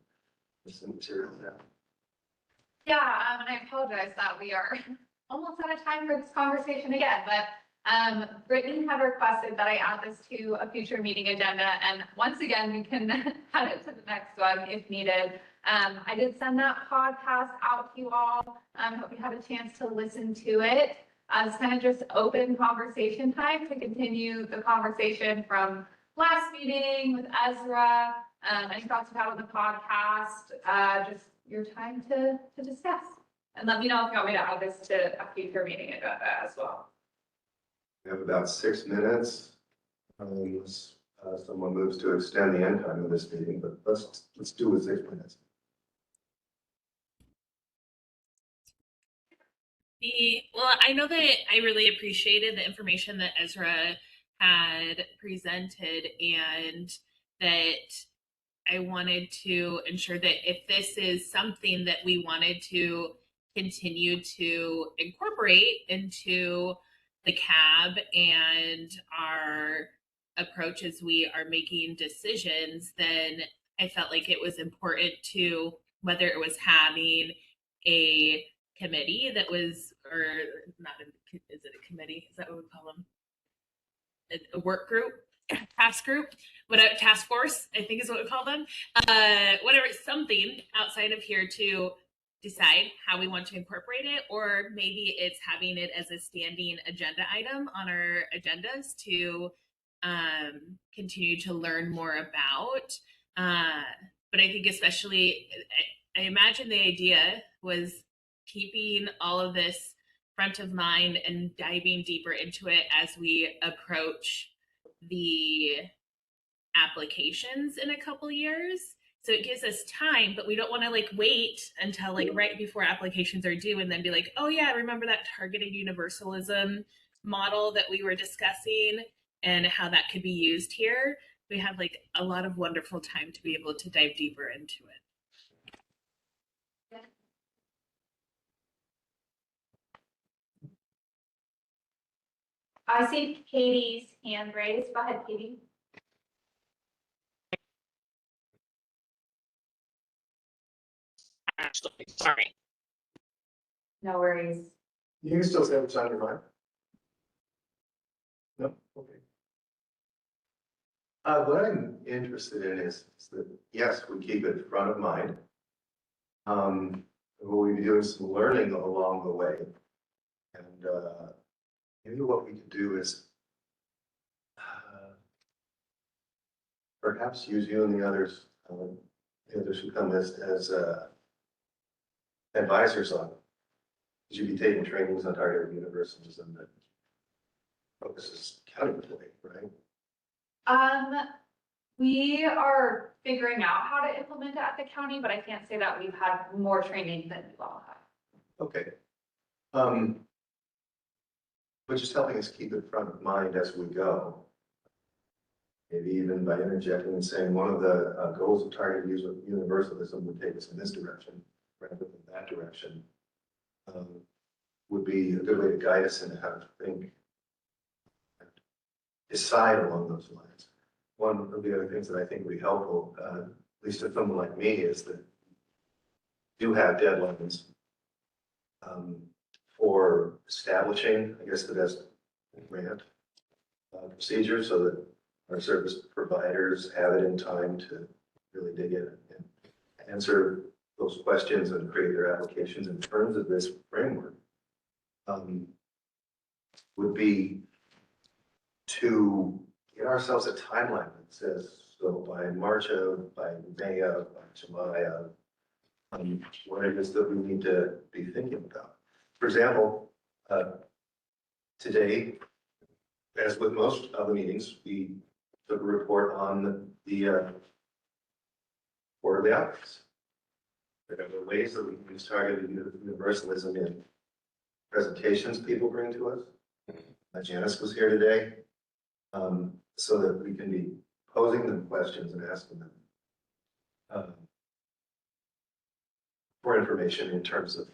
There's some material now. Yeah, and I apologize that we are almost out of time for this conversation again, but Brittany had requested that I add this to a future meeting agenda, and once again, we can add it to the next one if needed. I did send that podcast out to you all. Hope you had a chance to listen to it. It's kind of just open conversation time to continue the conversation from last meeting with Ezra. Any thoughts you had on the podcast? Just your time to discuss. And let me know if you want me to add this to a future meeting agenda as well. We have about 6 minutes. Unless someone moves to extend the end time of this meeting, but let's do it 6 minutes. Well, I know that I really appreciated the information that Ezra had presented, and that I wanted to ensure that if this is something that we wanted to continue to incorporate into the CAB and our approach as we are making decisions, then I felt like it was important to, whether it was having a committee that was, or not, is it a committee? Is that what we call them? A work group, task group, whatever, task force, I think is what we call them. Whatever, something outside of here to decide how we want to incorporate it, or maybe it's having it as a standing agenda item on our agendas to continue to learn more about. But I think especially, I imagine the idea was keeping all of this front of mind and diving deeper into it as we approach the applications in a couple years. So it gives us time, but we don't want to like wait until like right before applications are due and then be like, oh yeah, remember that targeted universalism model that we were discussing and how that could be used here. We have like a lot of wonderful time to be able to dive deeper into it. I see Katie's hand raised. Go ahead, Katie. Sorry. No worries. You can still say what's on your mind. No? Okay. What I'm interested in is that, yes, we keep it front of mind. We'll be doing some learning along the way. And maybe what we could do is perhaps use you and the others who come as advisors on. You should be taking trainings on targeted universalism that focuses counterweight, right? We are figuring out how to implement it at the county, but I can't say that we've had more training than you all have. Okay. But just helping us keep it front of mind as we go. Maybe even by interjecting and saying one of the goals of targeted universalism would take us in this direction rather than that direction. Would be a good way to guide us into how to think and decide along those lines. One of the other things that I think would be helpful, at least to someone like me, is that do have deadlines for establishing, I guess, the best grant procedure so that our service providers have it in time to really dig in and answer those questions and create their applications in terms of this framework. Would be to get ourselves a timeline that says, so by March of, by May of, by July of, what it is that we need to be thinking about. For example, today, as with most of the meetings, we took a report on the quarterly outcomes. There are ways that we can use targeted universalism in presentations people bring to us. Janice was here today, so that we can be posing them questions and asking them for information in terms of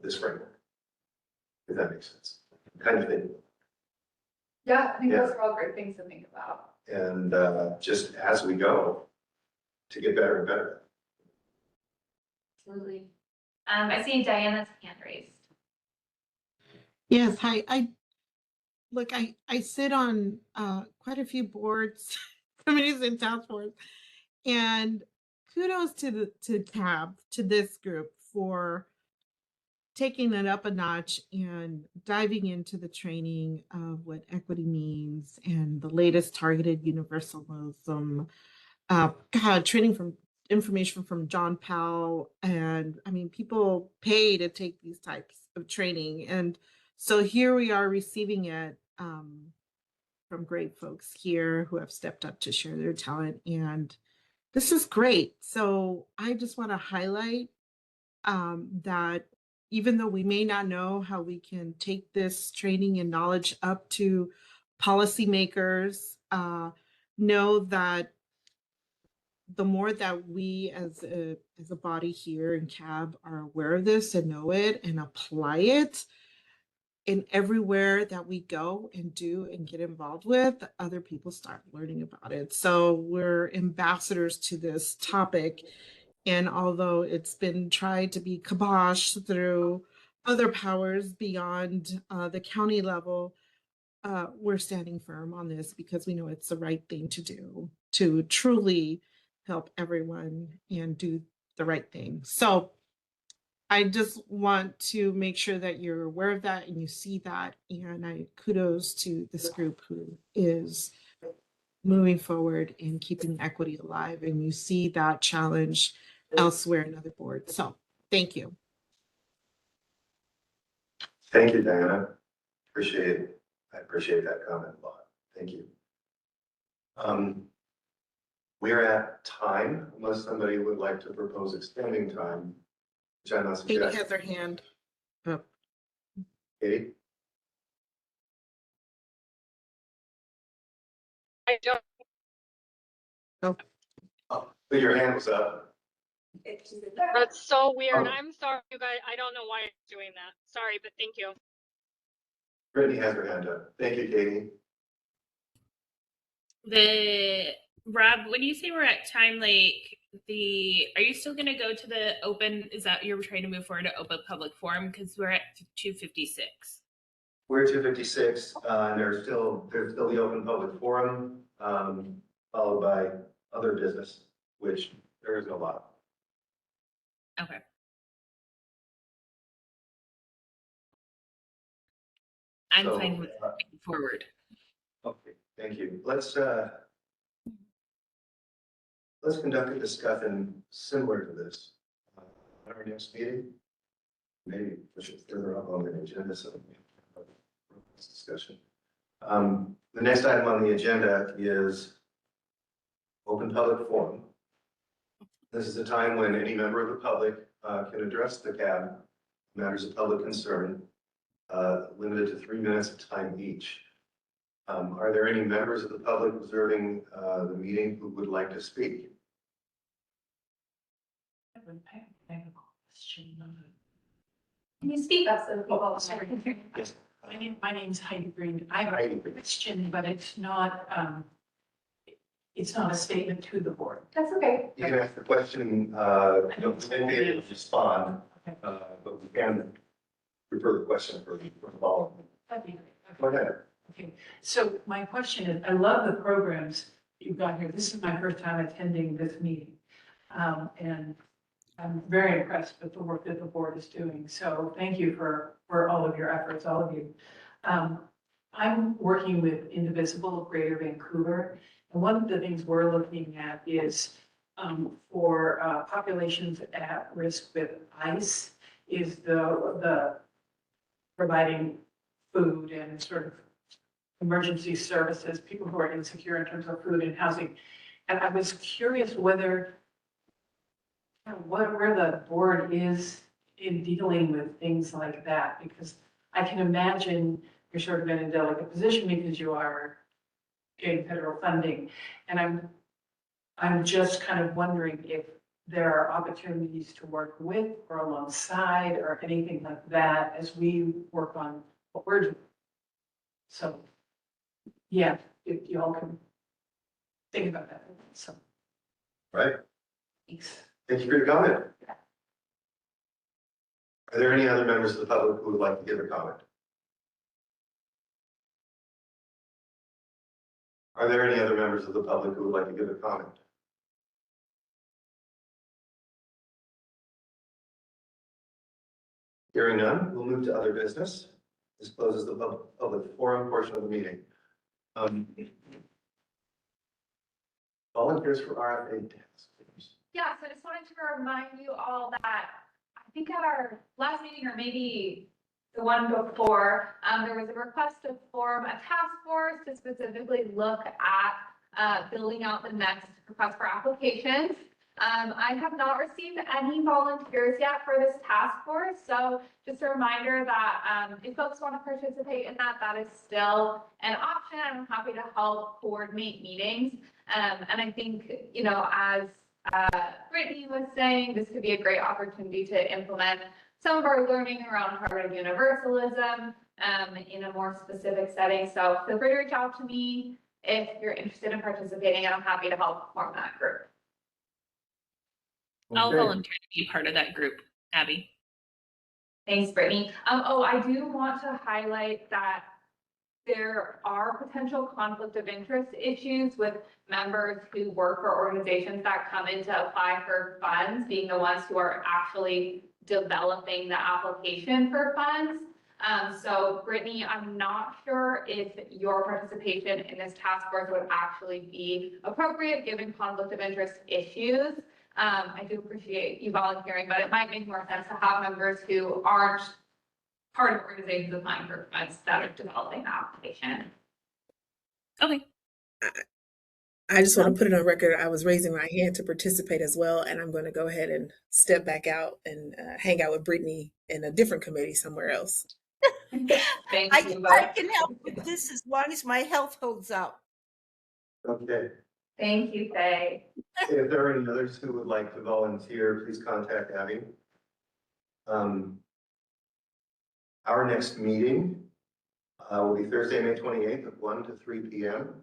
this framework, if that makes sense. Kind of thing. Yeah, I think those are all great things to think about. And just as we go, to get better and better. Absolutely. I see Diana's hand raised. Yes, hi. I sit on quite a few boards, committees, and task force, and kudos to TAB, to this group, for taking it up a notch and diving into the training of what equity means and the latest targeted universalism. Training from information from John Powell, and I mean, people pay to take these types of training. And so here we are receiving it from great folks here who have stepped up to share their talent. And this is great. So I just want to highlight that even though we may not know how we can take this training and knowledge up to policymakers, know that the more that we as a body here in CAB are aware of this and know it and apply it in everywhere that we go and do and get involved with, other people start learning about it. So we're ambassadors to this topic. And although it's been tried to be kiboshed through other powers beyond the county level, we're standing firm on this because we know it's the right thing to do to truly help everyone and do the right thing. So I just want to make sure that you're aware of that and you see that. And I kudos to this group who is moving forward and keeping equity alive. And you see that challenge elsewhere in other boards. So thank you. Thank you, Diana. Appreciate it. I appreciate that comment a lot. Thank you. We're at time, unless somebody would like to propose extending time, which I'm not Katie suggesting. has her hand up. Katie? I don't. Oh, but your hand was up. That's so weird. Oh. I'm sorry, you guys. I don't know why it's doing that. Sorry, but thank you. Brittany has her hand up. Thank you, Katie. Rob, when you say we're at time, like are you still going to go to the open? Is that you're trying to move forward to open public forum? Because we're at 2:56. We're at 2:56, and there's still the open public forum, followed by other business, which there is a lot. Okay. I'm So, fine with moving forward. Okay, thank you. Let's conduct a discussion similar to this at our next meeting. Maybe push it further up on the agenda so we can have this discussion. The next item on the agenda is open public forum. This is a time when any member of the public can address the CAB matters of public concern, limited to 3 minutes of time each. Are there any members of the public observing the meeting who would like to speak? I have a question. Can you speak up so people? Oh, sorry. Yes. My name's Heidi Green. I have a question, but it's not a statement to the board. That's okay. You can ask the question, don't be able to respond, but we can refer the question for follow-up. That'd be great. Go ahead. Okay, so my question is, I love the programs you've got here. This is my first time attending this meeting. And I'm very impressed with the work that the board is doing. So thank you for all of your efforts, all of you. I'm working with Indivisible of Greater Vancouver. And one of the things we're looking at is for populations at risk with ICE is the providing food and sort of emergency services, people who are insecure in terms of food and housing. And I was curious where the board is in dealing with things like that, because I can imagine you're sort of in a delicate position because you are getting federal funding. And I'm just kind of wondering if there are opportunities to work with or alongside or anything like that as we work on what we're doing. So, yeah, if you all can think about that. So, Right. thanks. Thank you for your comment. Are there any other members of the public who would like to give a comment? Are there any other members of the public who would like to give a comment? Hearing none, we'll move to other business. This closes the public forum portion of the meeting. Volunteers for RFA tasks. Yeah, so I just wanted to remind you all that I think at our last meeting or maybe the one before, there was a request to form a task force to specifically look at building out the next request for applications. I have not received any volunteers yet for this task force, so just a reminder that if folks want to participate in that, that is still an option. I'm happy to help coordinate meetings. And I think, you know, as Brittany was saying, this could be a great opportunity to implement some of our learning around Harvard Universalism in a more specific setting. So feel free to reach out to me if you're interested in participating, and I'm happy to help form that group. I'll Okay. volunteer to be part of that group, Abby. Thanks, Brittany. Oh, I do want to highlight that there are potential conflict of interest issues with members who work for organizations that come in to apply for funds, being the ones who are actually developing the application for funds. So Brittany, I'm not sure if your participation in this task force would actually be appropriate given conflict of interest issues. I do appreciate you volunteering, but it might make more sense to have members who aren't part of organizations applying for funds that are developing the application. Okay. I just want to put it on record. I was raising my hand to participate as well, and I'm going to go ahead and step back out and hang out with Brittany in a different committee somewhere else. Thank you. I can help with this as long as my health holds out. Okay. Thank you, Faye. If there are any others who would like to volunteer, please contact Abby. Our next meeting will be Thursday, May 28th at 1 to 3 p.m.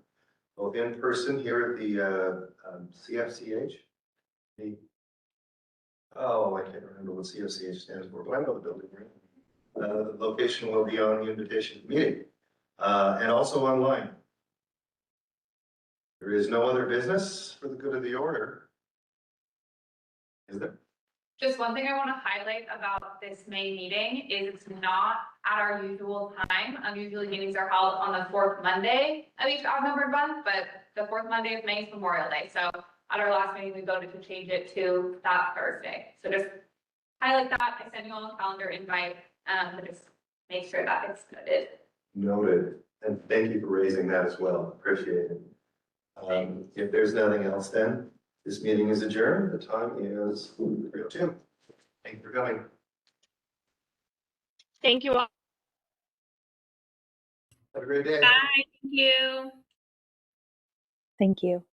Both in person here at the CFCH. I can't remember what CFCH stands for, but I know the building. The location will be on the invitation to the meeting and also online. There is no other business for the good of the order, is there? Just one thing I want to highlight about this May meeting is it's not at our usual time. Usually meetings are held on the fourth Monday of each odd-numbered month, but the fourth Monday of May is Memorial Day. So at our last meeting, we voted to change it to that Thursday. So just highlight that. I sent you all a calendar invite, but just make sure that it's noted. Noted, and thank you for raising that as well. Appreciate it. If there's nothing else, then this meeting is adjourned. The time is 3:02. Thank you for coming. Thank you all. Have a great day. Bye. Thank you. Thank you.